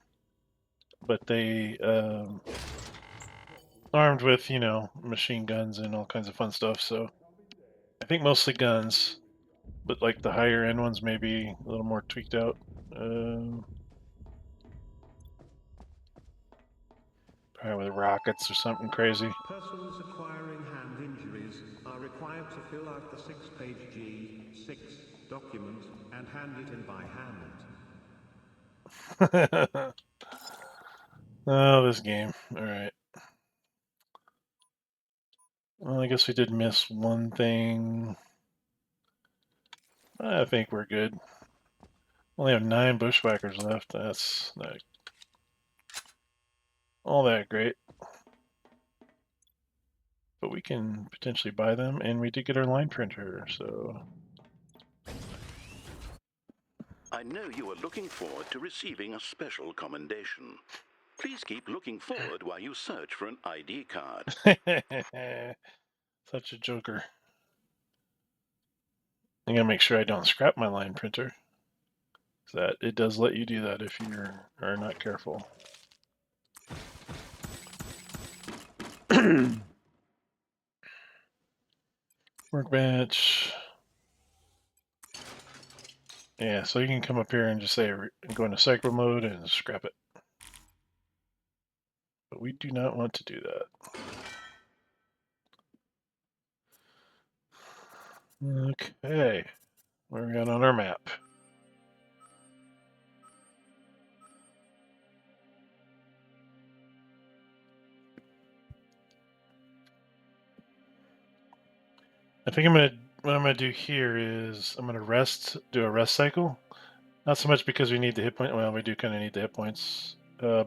But they armed with, machine guns and all kinds of fun stuff. So I think mostly guns, but like the higher end ones may be a little more tweaked out. Probably with rockets or something crazy. Persons acquiring hand injuries are required to fill out the 6-page G6 document and hand it in by hand. Oh, this game. All right. Well, I guess we did miss one thing. I think we're good. Only have 9 bushwhackers left. That's not all that great. But we can potentially buy them, and we did get our line printer, so... I know you are looking forward to receiving a special commendation. Please keep looking forward while you search for an ID card. Such a joker. I'm gonna make sure I don't scrap my line printer. That it does let you do that if you are not careful. Workbench. Yeah, so you can come up here and just say go into cycle mode and scrap it. But we do not want to do that. Okay, where are we at on our map? I think what I'm gonna do here is I'm gonna do a rest cycle. Not so much because we need the hit point. Well, we do kind of need the hit points, or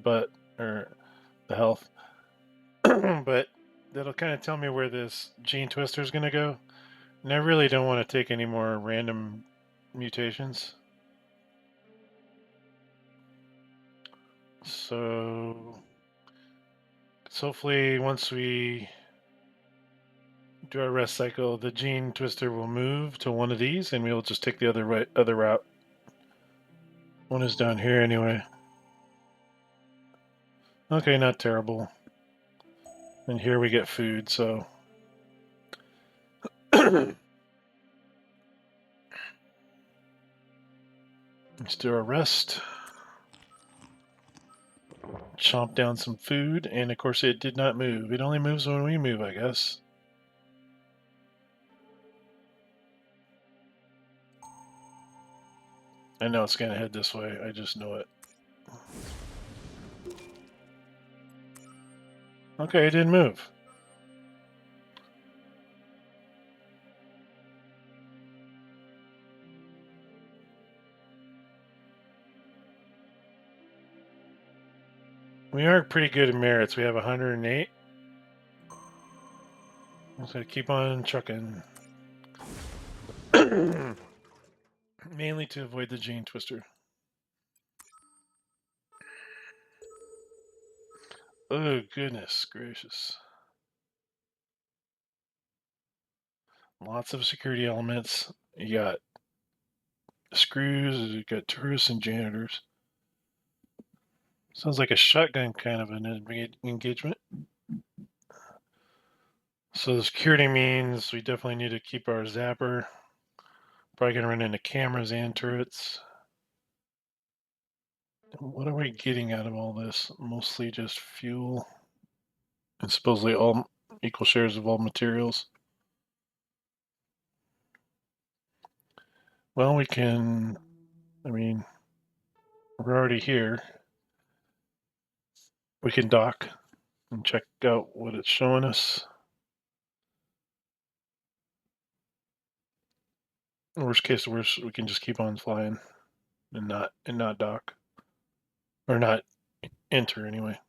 the health. But that'll kind of tell me where this gene twister is gonna go. And I really don't want to take any more random mutations. So hopefully once we do our rest cycle, the gene twister will move to one of these, and we'll just take the other route. One is down here anyway. Okay, not terrible. And here we get food, so let's do our rest. Chomp down some food, and of course it did not move. It only moves when we move, I guess. I know it's gonna head this way, I just know it. Okay, it didn't move. We are pretty good in merits. We have 108. So keep on trucking. Mainly to avoid the gene twister. Oh, goodness gracious. Lots of security elements. You got screws, you got tourists and janitors. Sounds like a shotgun kind of an engagement. So the security means we definitely need to keep our zapper. Probably going to run into cameras and turrets. What are we getting out of all this? Mostly just fuel. And supposedly all equal shares of all materials. Well, we can... I mean, we're already here. We can dock and check out what it's showing us. Worst case, worst, we can just keep on flying and not dock. Or not enter anyway.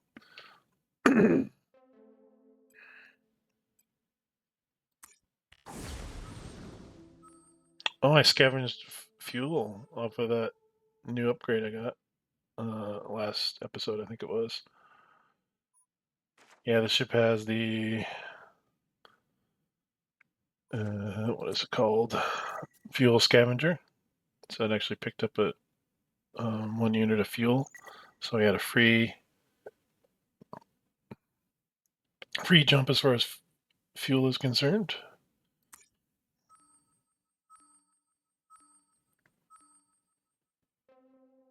Oh, I scavenged fuel off of that new upgrade I got last episode, I think it was. Yeah, the ship has the what is it called? Fuel scavenger. So it actually picked up a 1 unit of fuel. So we had a free jump as far as fuel is concerned.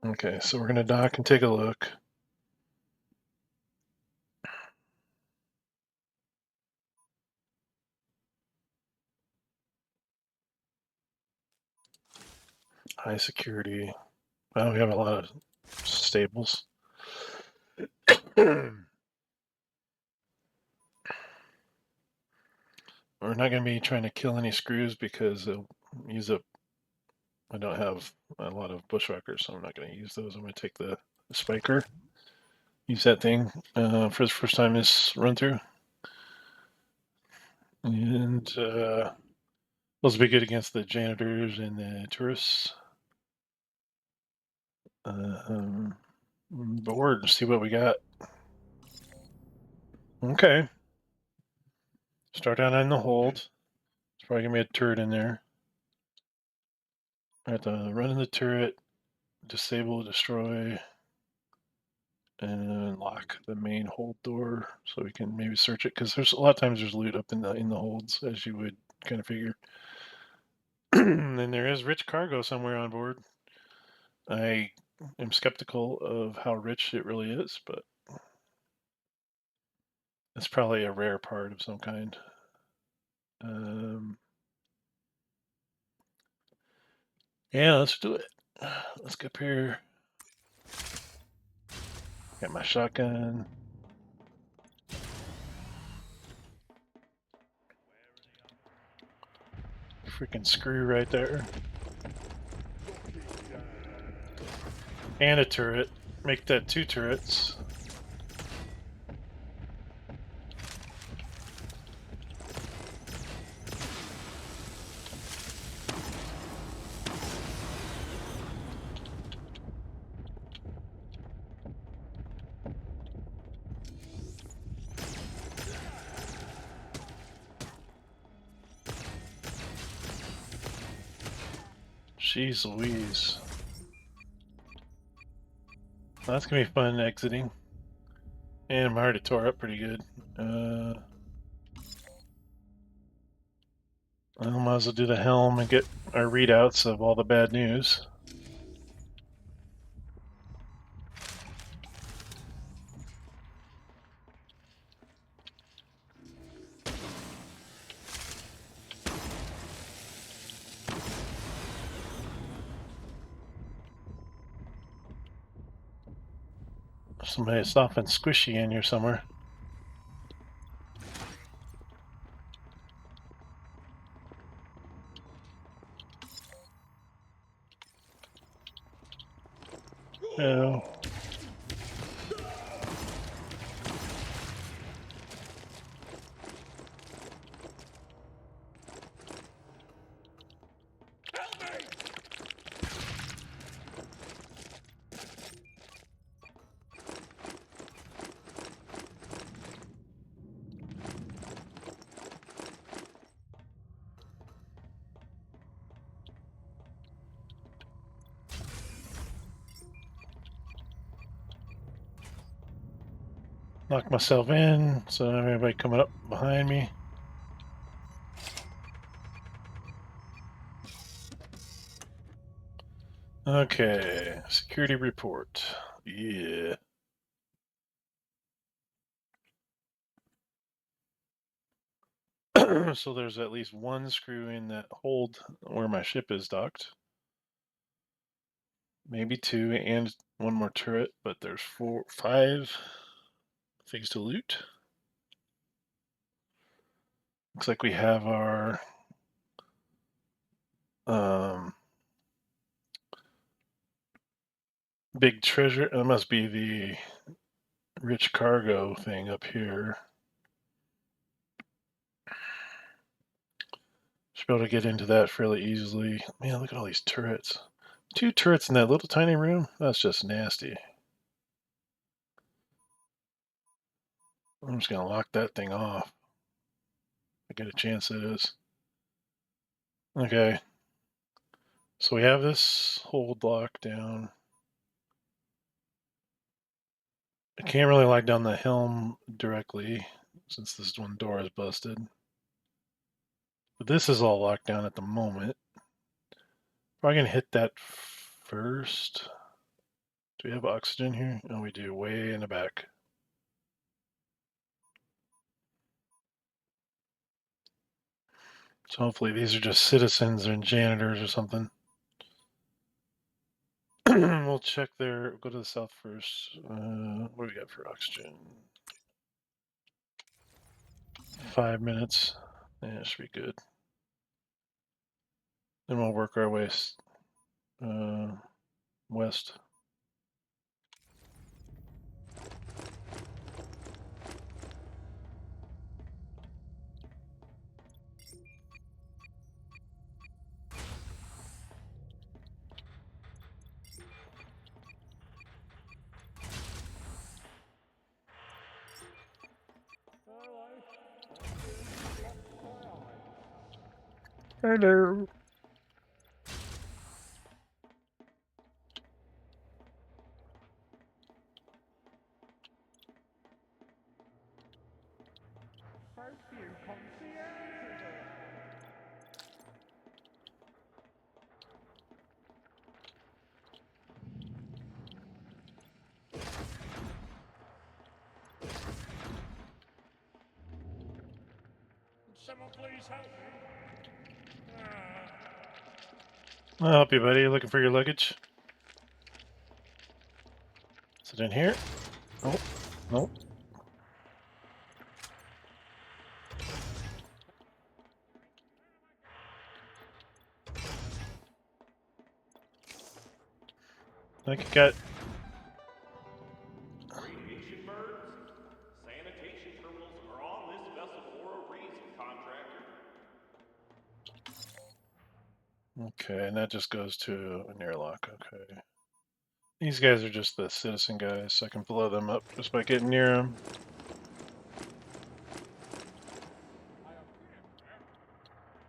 Okay, so we're gonna dock and take a look. High security. Well, we have a lot of stables. We're not going to be trying to kill any screws because they'll use up. I don't have a lot of bushwhackers, so I'm not going to use those. I'm going to take the spiker. Use that thing for the first time this run through. And those will be good against the janitors and the tourists. Board, see what we got. Okay. Start down in the hold. There's probably going to be a turret in there. I have to run in the turret, disable, destroy, and lock the main hold door so we can maybe search it, because there's a lot of times there's loot up in the holds, as you would kind of figure. And there is rich cargo somewhere on board. I am skeptical of how rich it really is, but it's probably a rare part of some kind. Yeah, let's do it. Let's get up here. Got my shotgun. Freaking screw right there. And a turret. Make that 2 turrets. Jeez Louise. That's gonna be fun exiting. And I'm already tore up pretty good. I might as well do the helm and get our readouts of all the bad news. Somebody soft and squishy in here somewhere. Oh. Lock myself in, so I don't have anybody coming up behind me. Okay, security report. Yeah. So there's at least one screw in that hold where my ship is docked. Maybe two and one more turret, but there's 5 things to loot. Looks like we have our big treasure. That must be the rich cargo thing up here. Should be able to get into that fairly easily. Man, look at all these turrets. 2 turrets in that little tiny room? That's just nasty. I'm just going to lock that thing off. I get a chance, it is. Okay. So we have this hold lock down. I can't really lock down the helm directly since this one door is busted. But this is all locked down at the moment. Probably going to hit that first. Do we have oxygen here? Oh, we do, way in the back. So hopefully these are just citizens and janitors or something. We'll check there. Go to the south first. What do we got for oxygen? 5 minutes. Yeah, it should be good. Then we'll work our way west. Hello. Someone please help me. I'll help you, buddy. Looking for your luggage? Is it in here? Oh, no. I think it got. Radiation birds? Sanitation terminals are on this vessel for a reason, contractor. Okay, and that just goes to an airlock. Okay. These guys are just the citizen guys, so I can blow them up just by getting near them.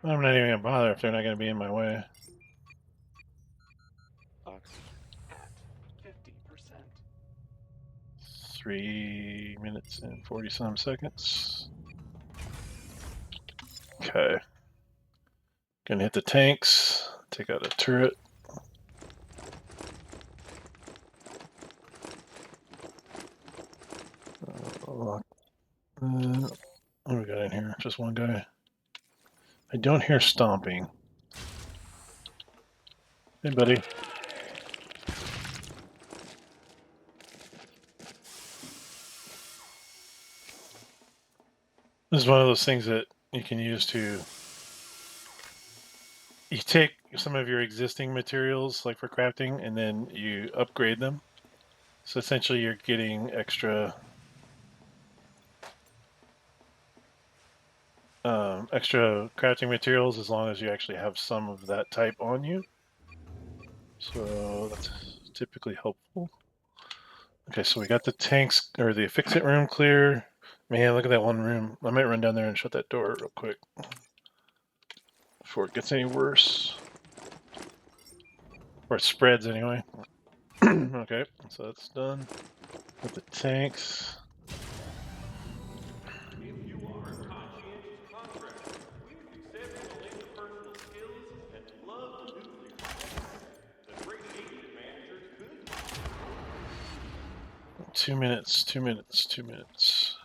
I'm not even gonna bother if they're not gonna be in my way. 3 minutes and 40 some seconds. Okay. Gonna hit the tanks, take out a turret. What do we got in here? Just one guy. I don't hear stomping. Hey, buddy. This is one of those things that you can use to... You take some of your existing materials, like for crafting, and then you upgrade them. So essentially you're getting extra crafting materials as long as you actually have some of that type on you. So that's typically helpful. Okay, so we got the tanks, or the fix-it room clear. Man, look at that one room. I might run down there and shut that door real quick before it gets any worse. Or it spreads anyway. Okay, so that's done. With the tanks. If you are a conscientious contractor with exceptional interpersonal skills and love nuclear science, the radiation managers could 2 minutes, 2 minutes, 2 minutes.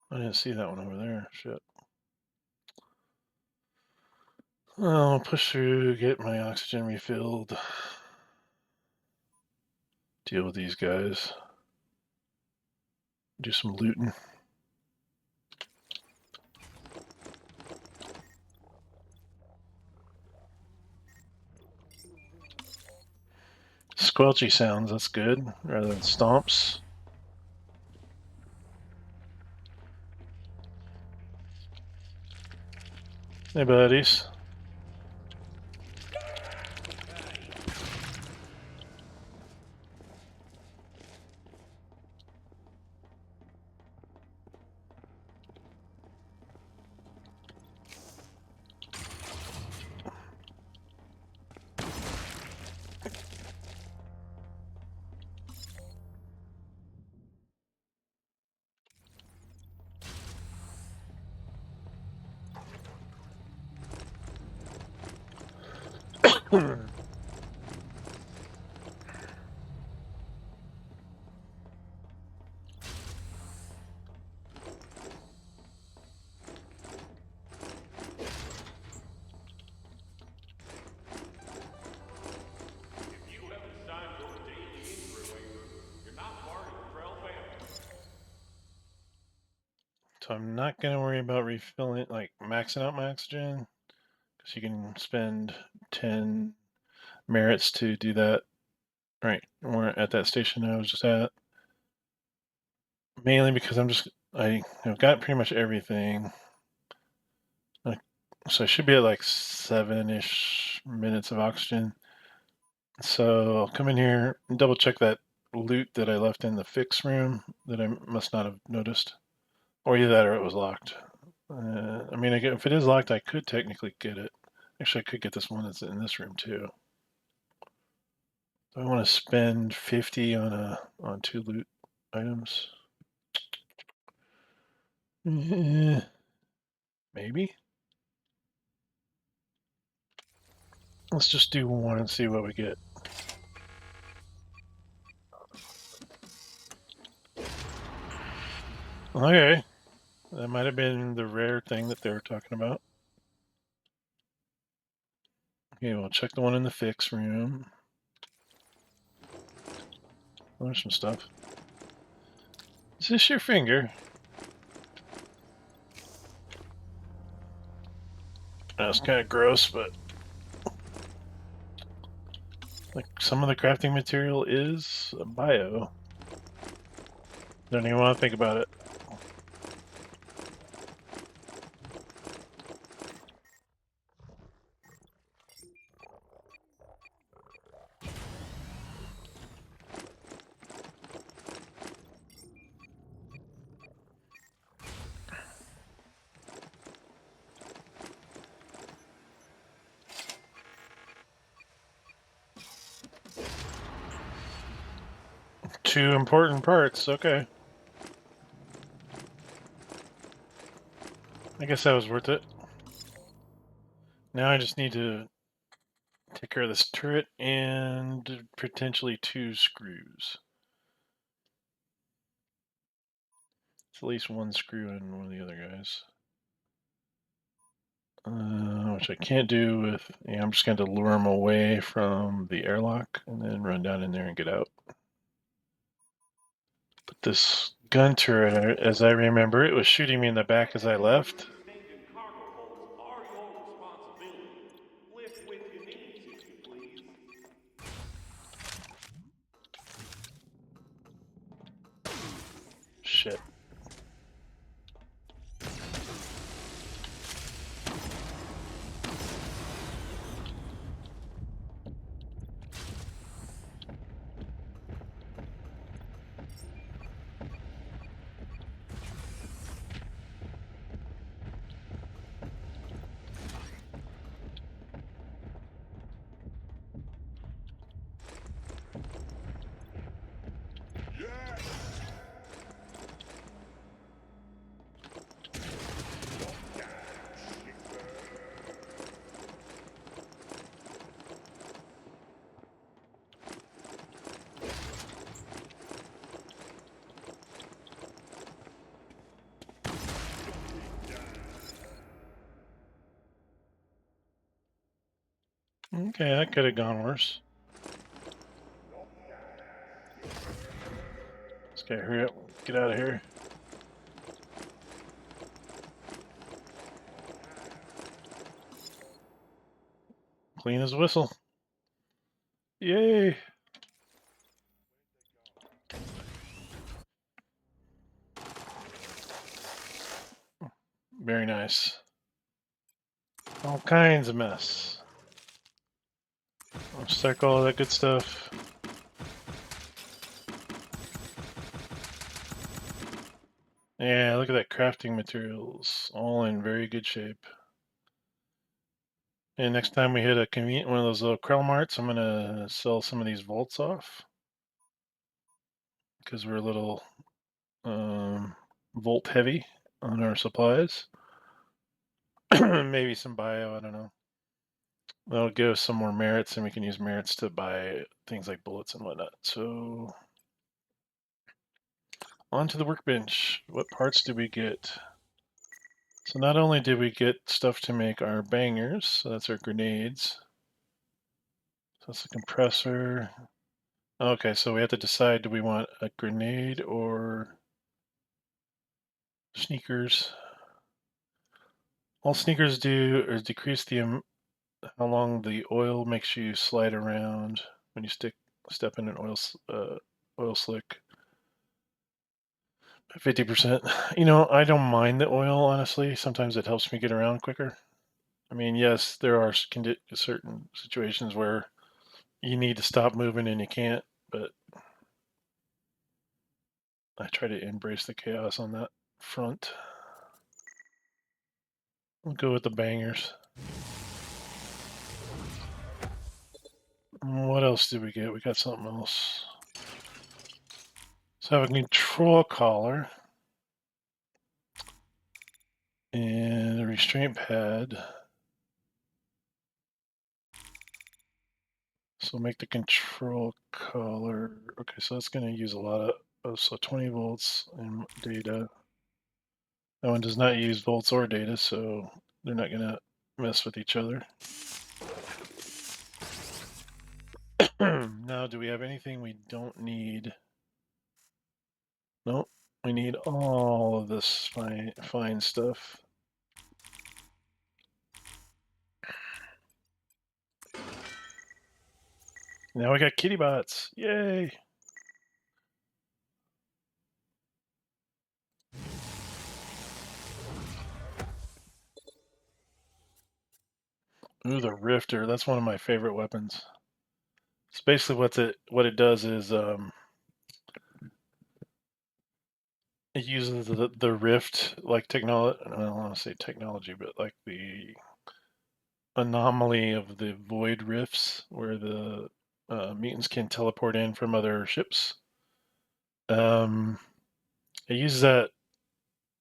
I didn't see that one over there. Shit. I'll push through, get my oxygen refilled. Deal with these guys. Do some looting. Squelchy sounds, that's good, rather than stomps. Hey, buddies. If you haven't signed your daily injury waiver, you're not part of the Trail family. So I'm not going to worry about refilling, like maxing out my oxygen, because you can spend 10 merits to do that. Right, we're at that station I was just at. Mainly because I've got pretty much everything. So I should be at like 7-ish minutes of oxygen. So I'll come in here and double check that loot that I left in the fix room that I must not have noticed. Or either that or it was locked. I mean, if it is locked, I could technically get it. Actually, I could get this one that's in this room too. Do I want to spend 50 on 2 loot items? Maybe. Let's just do one and see what we get. Okay. That might have been the rare thing that they were talking about. Okay, we'll check the one in the fix room. Oh, there's some stuff. Is this your finger? That's kind of gross, but Like some of the crafting material is bio. Don't even want to think about it. Two important parts, okay. I guess that was worth it. Now I just need to take care of this turret and potentially 2 screws. It's at least 1 screw in one of the other guys. Which I can't do with... Yeah, I'm just going to lure him away from the airlock and then run down in there and get out. But this gun turret, as I remember, it was shooting me in the back as I left. Stinking cargo holds are your responsibility. Lift with your knees, if you please. Shit. Okay, that could have gone worse. This guy, hurry up, get out of here. Clean as a whistle. Yay! Very nice. All kinds of mess. I'll stack all that good stuff. Yeah, look at that crafting materials. All in very good shape. And next time we hit a convenient one of those little Krell marts, I'm gonna sell some of these volts off. Because we're a little volt heavy on our supplies. Maybe some bio, I don't know. That'll give us some more merits, and we can use merits to buy things like bullets and whatnot. So, onto the workbench. What parts did we get? So not only did we get stuff to make our bangers, so that's our grenades. So that's the compressor. Okay, so we have to decide, do we want a grenade or sneakers? All sneakers do is decrease the how long the oil makes you slide around when you step in an oil slick. 50%. You know, I don't mind the oil, honestly. Sometimes it helps me get around quicker. I mean, yes, there are certain situations where you need to stop moving and you can't, but I try to embrace the chaos on that front. We'll go with the bangers. What else did we get? We got something else. So I have a control collar and a restraint pad. So make the control collar. Okay, so that's going to use a lot of, so 20 volts and data. That one does not use volts or data, so they're not going to mess with each other. Now, do we have anything we don't need? Nope, we need all of this fine stuff. Now we got kitty bots. Yay! Ooh, the Rifter. That's one of my favorite weapons. It's basically what it does is it uses the rift like technology. I don't want to say technology, but like the anomaly of the void rifts, where the mutants can teleport in from other ships. It uses that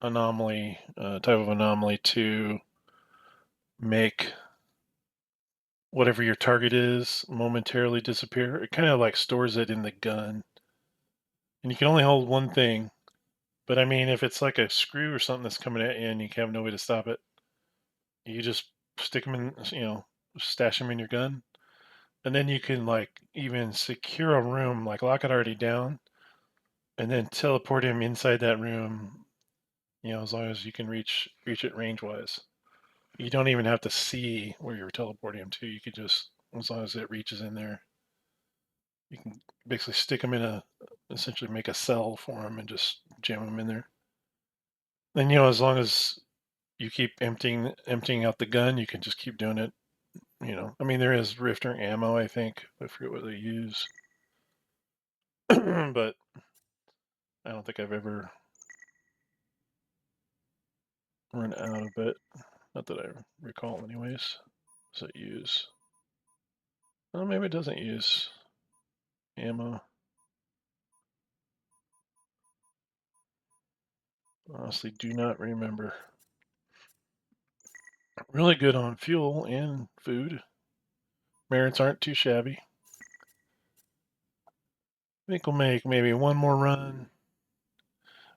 anomaly, type of anomaly, to make whatever your target is momentarily disappear. It kind of like stores it in the gun, and you can only hold one thing. But I mean, if it's like a screw or something that's coming at you and you have no way to stop it, you just stick them in, stash them in your gun, and then you can like even secure a room, like lock it already down, and then teleport him inside that room. As long as you can reach it range wise. You don't even have to see where you're teleporting him to. You could just, as long as it reaches in there, you can basically stick him essentially make a cell for him and just jam him in there. Then as long as you keep emptying out the gun, you can just keep doing it. I mean, there is Rifter ammo, I think. I forget what they use, but I don't think I've ever run out of it. Not that I recall, anyways. Does it use? Oh, maybe it doesn't use ammo. Honestly, do not remember. Really good on fuel and food. Merits aren't too shabby. I think we'll make maybe one more run.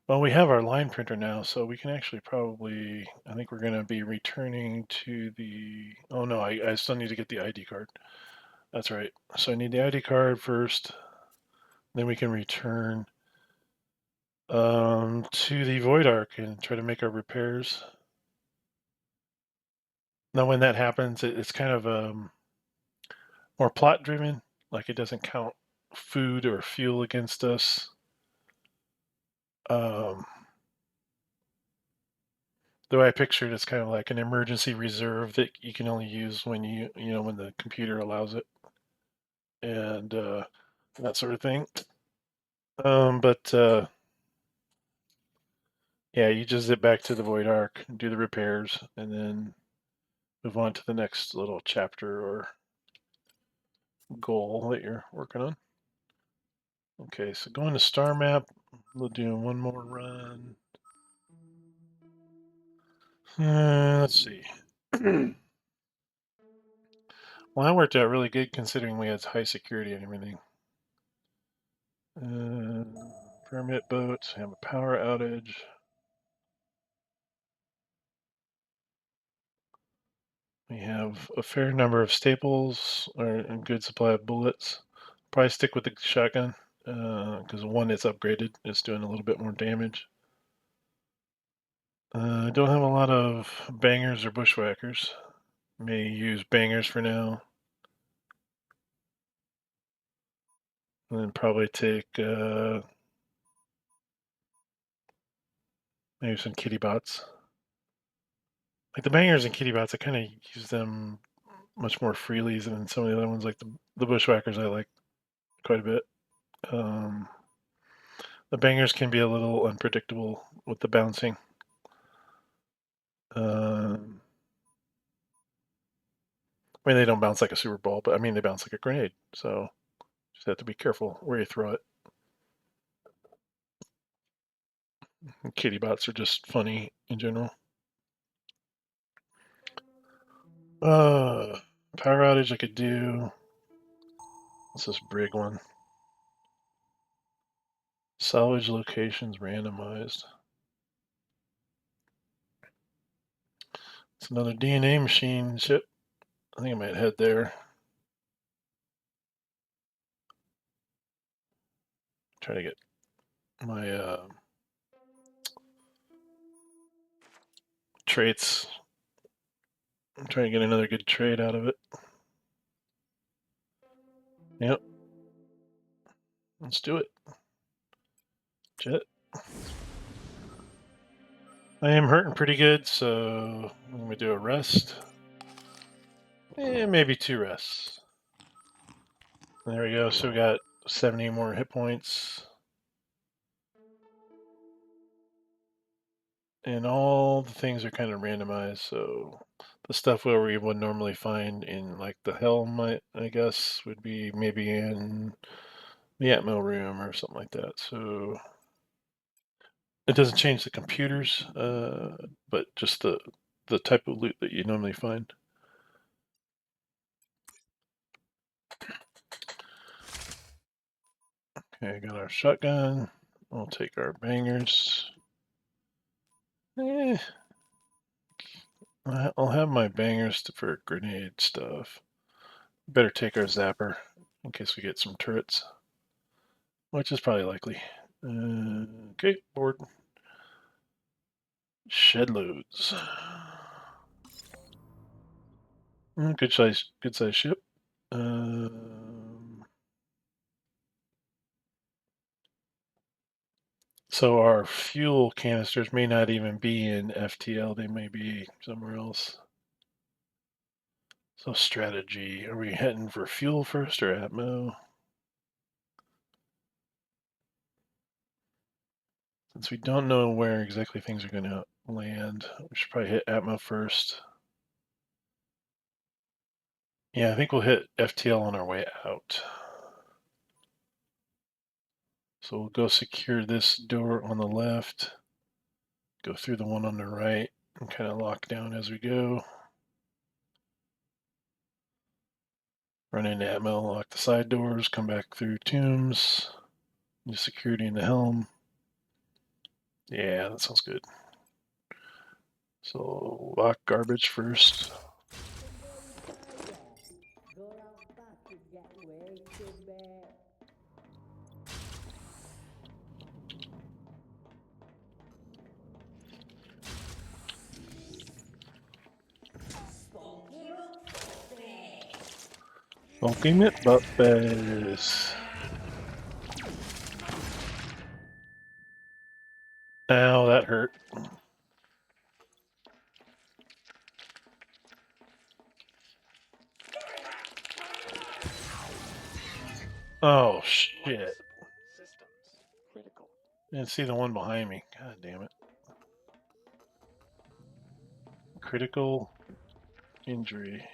Well, we have our line printer now, so we can actually probably, I think we're going to be returning to the, oh no, I still need to get the ID card. That's right. So I need the ID card first, then we can return to the Void Ark and try to make our repairs. Now, when that happens, it's kind of more plot driven. Like it doesn't count food or fuel against us. Um, the way I picture it, it's kind of like an emergency reserve that you can only use when when the computer allows it, and that sort of thing. But yeah, you just zip back to the Void Ark, do the repairs, and then move on to the next little chapter or goal that you're working on. Okay, so going to Star Map, we'll do one more run. Let's see. Well, that worked out really good considering we had high security and everything. Permit boats, have a power outage. We have a fair number of staples or a good supply of bullets. Probably stick with the shotgun because one is upgraded. It's doing a little bit more damage. I don't have a lot of bangers or bushwhackers. May use bangers for now. And then probably take maybe some kitty bots. Like the bangers and kitty bots, I kind of use them much more freely than some of the other ones. Like the bushwhackers, I like quite a bit. The bangers can be a little unpredictable with the bouncing. I mean, they don't bounce like a super ball, but I mean, they bounce like a grenade. So just have to be careful where you throw it. And kitty bots are just funny in general. Power outage I could do. What's this brig one? Salvage locations randomized. It's another DNA machine ship. I think I might head there. Try to get my traits. I'm trying to get another good trade out of it. Yep, Let's do it. Jet. I am hurting pretty good, so I'm going to do a rest. Maybe 2 rests. There we go. So we got 70 more hit points. And all the things are kind of randomized, so the stuff where we would normally find in like the helm, I guess, would be maybe in the Atmo room or something like that. So it doesn't change the computers, but just the type of loot that you normally find. Okay, got our shotgun. We'll take our bangers. I'll have my bangers for grenade stuff. Better take our zapper in case we get some turrets, which is probably likely. Okay, board. Shed loads. Good size ship. So our fuel canisters may not even be in FTL. They may be somewhere else. So strategy. Are we heading for fuel first or Atmo? Since we don't know where exactly things are going to land, we should probably hit Atmo first. Yeah, I think we'll hit FTL on our way out. So we'll go secure this door on the left, go through the one on the right, and kind of lock down as we go. Run into Atmo, lock the side doors, come back through tombs, do security in the helm. Yeah, that sounds good. So lock garbage first. Smoking it, but bears. Ow, that hurt. Oh, shit. Systems critical. Didn't see the one behind me. God damn it. Critical injury.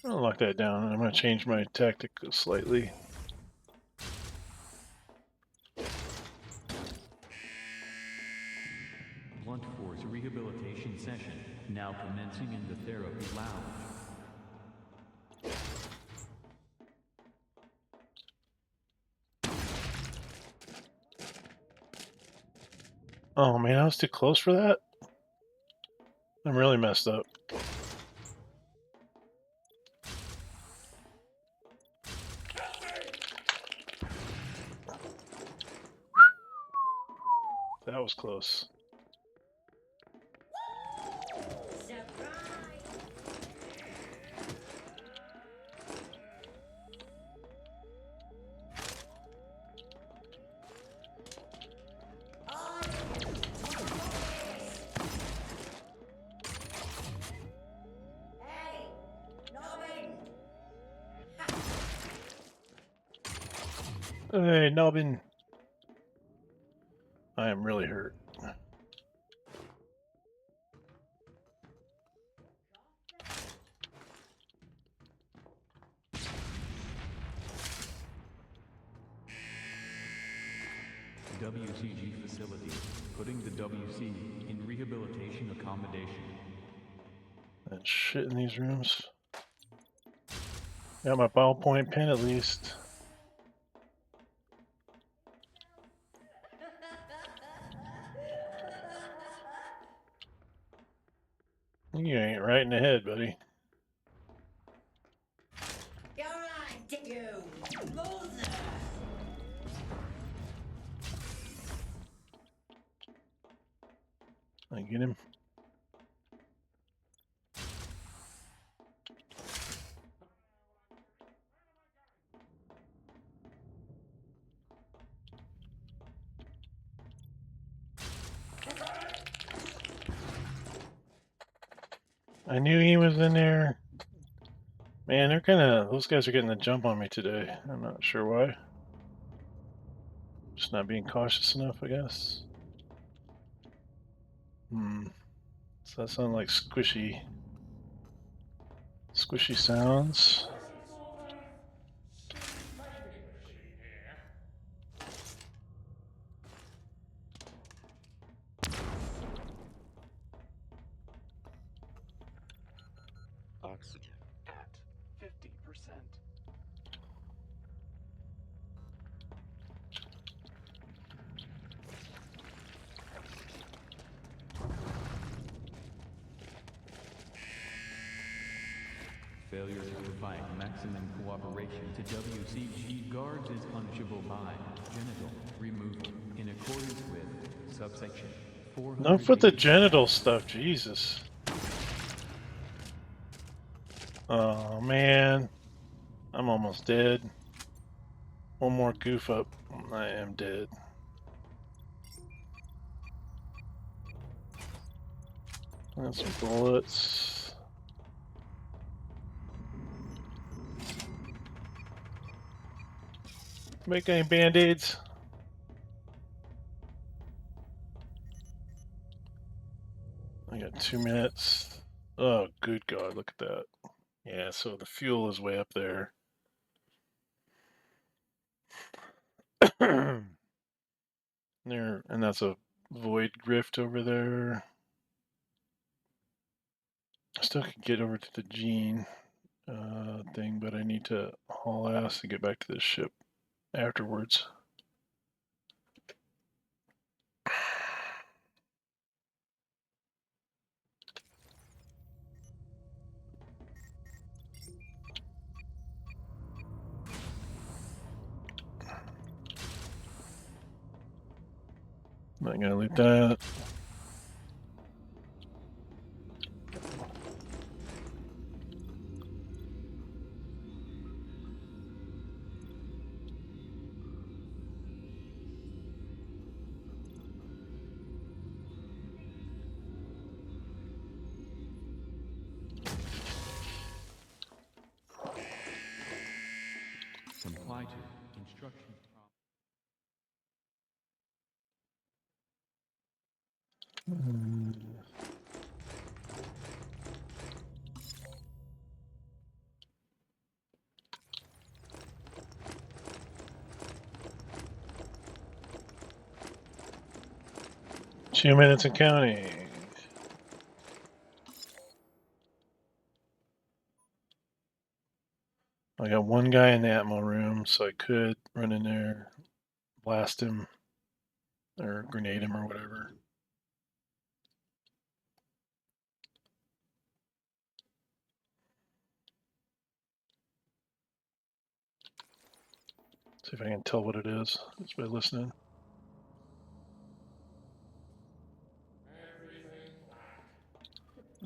I'll lock that down. I'm going to change my tactic slightly. Blunt Force rehabilitation session now commencing in the therapy lounge. Oh man, I was too close for that. I'm really messed up. That was close. Hey, Nubbin. I am really hurt. WCG facility, putting the WC in rehabilitation accommodation. That shit in these rooms. Got my ballpoint pen at least. You ain't right in the head, buddy. You're right, you loser! I get him. I knew he was in there. Man, those guys are getting the jump on me today. I'm not sure why. Just not being cautious enough, I guess. Does that sound like squishy sounds? Oxygen at 50%. Failure to provide maximum cooperation to WCG guards is punishable by genital removal in accordance with subsection 400. Enough with the genital stuff, Jesus. Oh man, I'm almost dead. One more goof up, I am dead. And some bullets. Make any band-aids? I got 2 minutes. Oh, good God, look at that. Yeah, so the fuel is way up there. There, and that's a void rift over there. I still could get over to the gene thing, but I need to haul ass to get back to this ship afterwards. Not gonna loot that. Comply to instructions. 2 minutes and counting. I got one guy in the Atmo room, so I could run in there, blast him, or grenade him, or whatever. See if I can tell what it is just by listening.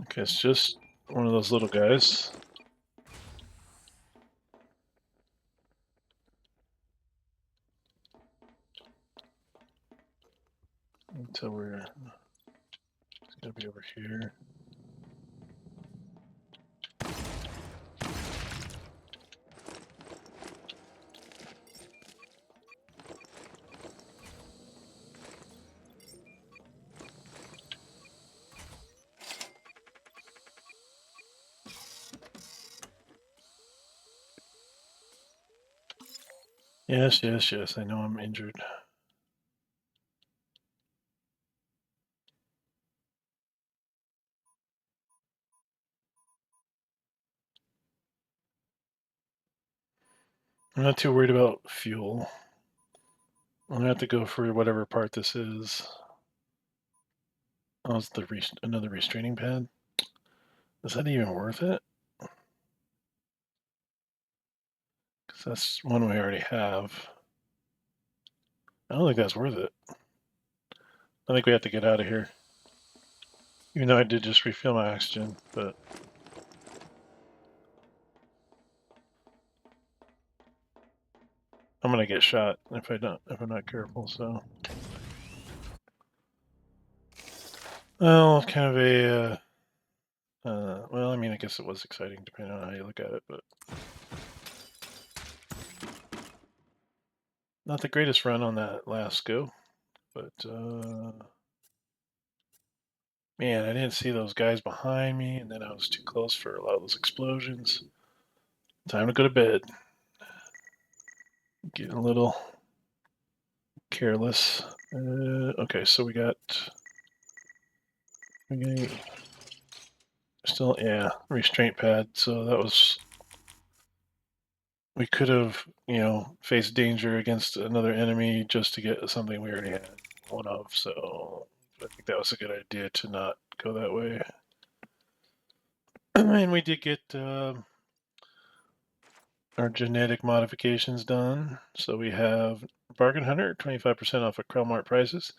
Okay, it's just one of those little guys. Until we're it's gonna be over here. Yes, yes, yes. I know I'm injured. I'm not too worried about fuel. I'm gonna have to go for whatever part this is. Oh, it's another restraining pad. Is that even worth it? Because that's one we already have. I don't think that's worth it. I think we have to get out of here. Even though I did just refill my oxygen, but I'm gonna get shot if I'm not careful. So, well, kind of a. Well, I mean, I guess it was exciting depending on how you look at it, but not the greatest run on that last go. But man, I didn't see those guys behind me, and then I was too close for a lot of those explosions. Time to go to bed. Getting a little careless. Okay, so we got still, yeah, restraint pad. So that was, we could have, faced danger against another enemy just to get something we already had one of. So I think that was a good idea to not go that way. And we did get our genetic modifications done. So we have Bargain Hunter, 25% off of Krellmart prices.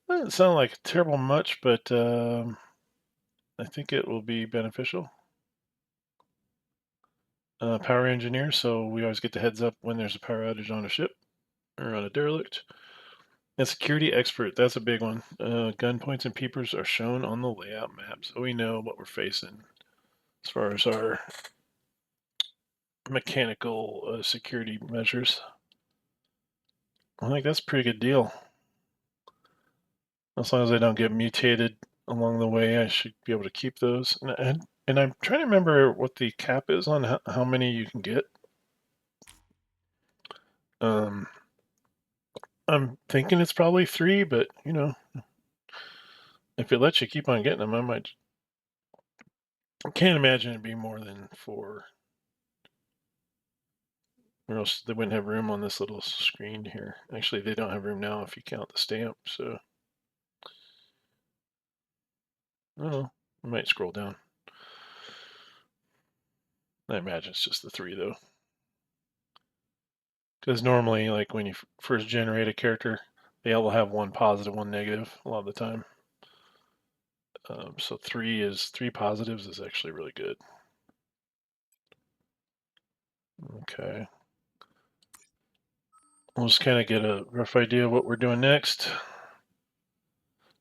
Doesn't sound like terrible much, but I think it will be beneficial. Power Engineer, so we always get the heads up when there's a power outage on a ship or on a derelict. And Security Expert, that's a big one. Gun points and peepers are shown on the layout map, so we know what we're facing as far as our mechanical security measures. I think that's a pretty good deal. As long as I don't get mutated along the way, I should be able to keep those. And I'm trying to remember what the cap is on how many you can get. I'm thinking it's probably 3, but if it lets you keep on getting them, I can't imagine it'd be more than 4. Or else they wouldn't have room on this little screen here. Actually, they don't have room now if you count the stamp, so. Oh, I might scroll down. I imagine it's just the 3, though. Because normally, like when you first generate a character, they all have 1 positive, 1 negative a lot of the time. So 3 positives is actually really good. Okay. We'll just kind of get a rough idea of what we're doing next.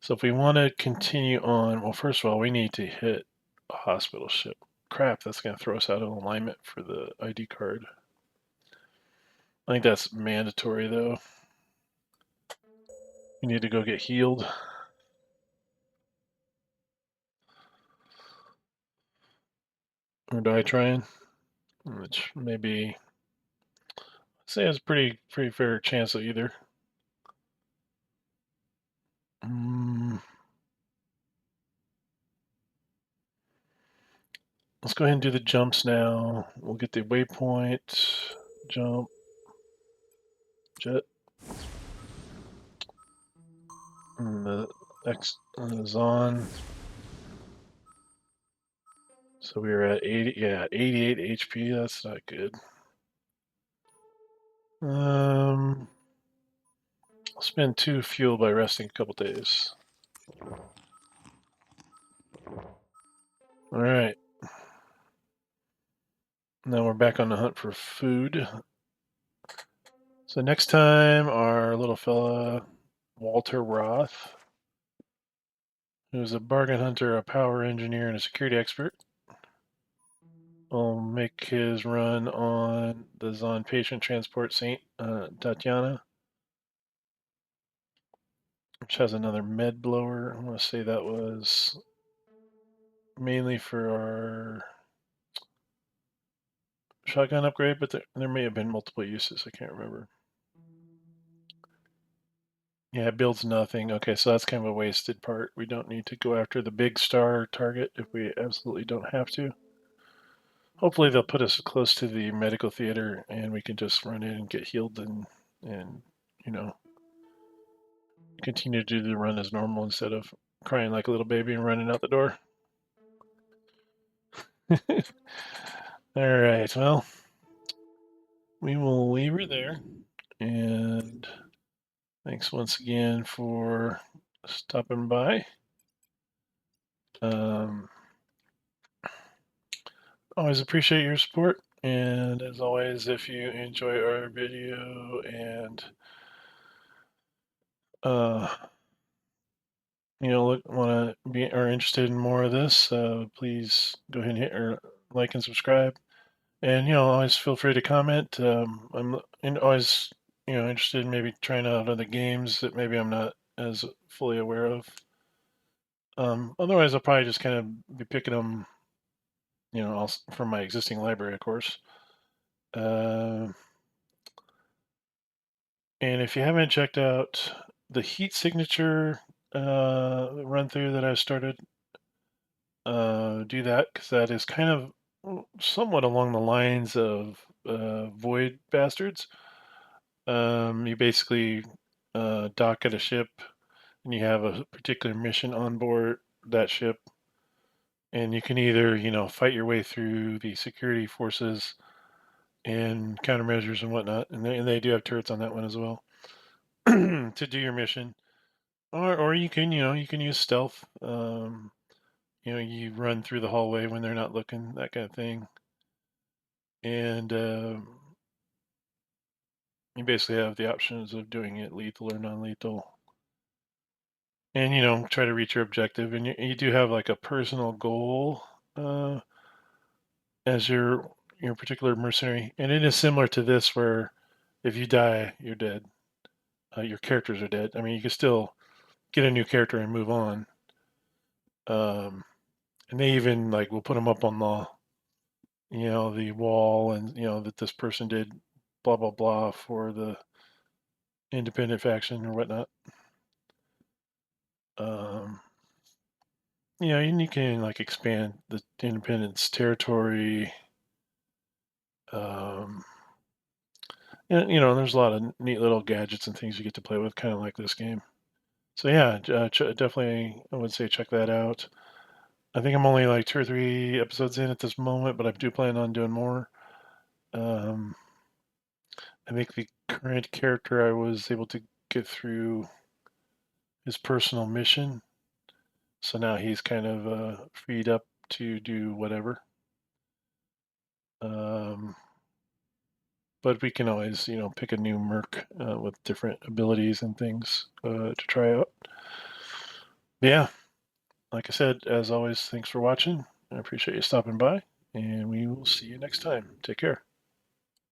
So if we want to continue on, well, first of all, we need to hit a hospital ship. Crap, that's going to throw us out of alignment for the ID card. I think that's mandatory, though. You need to go get healed. Or die trying. Which maybe, I'd say has a pretty fair chance of either. Let's go ahead and do the jumps now. We'll get the waypoint, jump, jet. And the X is on. So we were at 88 HP. That's not good. I'll spend 2 fuel by resting a couple days. All right. Now we're back on the hunt for food. So next time, our little fella, Walter Roth, who's a bargain hunter, a power engineer, and a security expert, will make his run on the Zon patient transport St. Tatiana, which has another med blower. I want to say that was mainly for our shotgun upgrade, but there may have been multiple uses. I can't remember. Yeah, it builds nothing. Okay, so that's kind of a wasted part. We don't need to go after the big star target if we absolutely don't have to. Hopefully they'll put us close to the medical theater and we can just run in and get healed and continue to do the run as normal instead of crying like a little baby and running out the door. All right, well, we will leave her there. And thanks once again for stopping by. Always appreciate your support. And as always, if you enjoy our video and want to be or interested in more of this, please go ahead and hit or like and subscribe. And always feel free to comment. Always interested in maybe trying out other games that maybe I'm not as fully aware of. Otherwise, I'll probably just kind of be picking them, from my existing library, of course. And if you haven't checked out the heat signature run through that I started, do that because that is kind of somewhat along the lines of Void Bastards. You basically dock at a ship and you have a particular mission on board that ship, and you can either fight your way through the security forces and countermeasures and whatnot, and they do have turrets on that one as well to do your mission, or you can you can use stealth. You run through the hallway when they're not looking, that kind of thing, and you basically have the options of doing it lethal or non-lethal, and try to reach your objective. And you do have like a personal goal as your particular mercenary, and it is similar to this where if you die, you're dead. Your characters are dead. I mean, you can still get a new character and move on. And they even like will put them up on the wall, and that this person did blah blah blah for the independent faction or whatnot. Um, and you can like expand the independence territory. Um, and there's a lot of neat little gadgets and things you get to play with, kind of like this game. So yeah, definitely I would say check that out. I think I'm only like 2 or 3 episodes in at this moment, but I do plan on doing more. Um, I think the current character I was able to get through his personal mission, so now he's kind of freed up to do whatever. Um, but we can always, pick a new merc with different abilities and things to try out. But yeah, like I said, as always, thanks for watching. I appreciate you stopping by, and we will see you next time. Take care.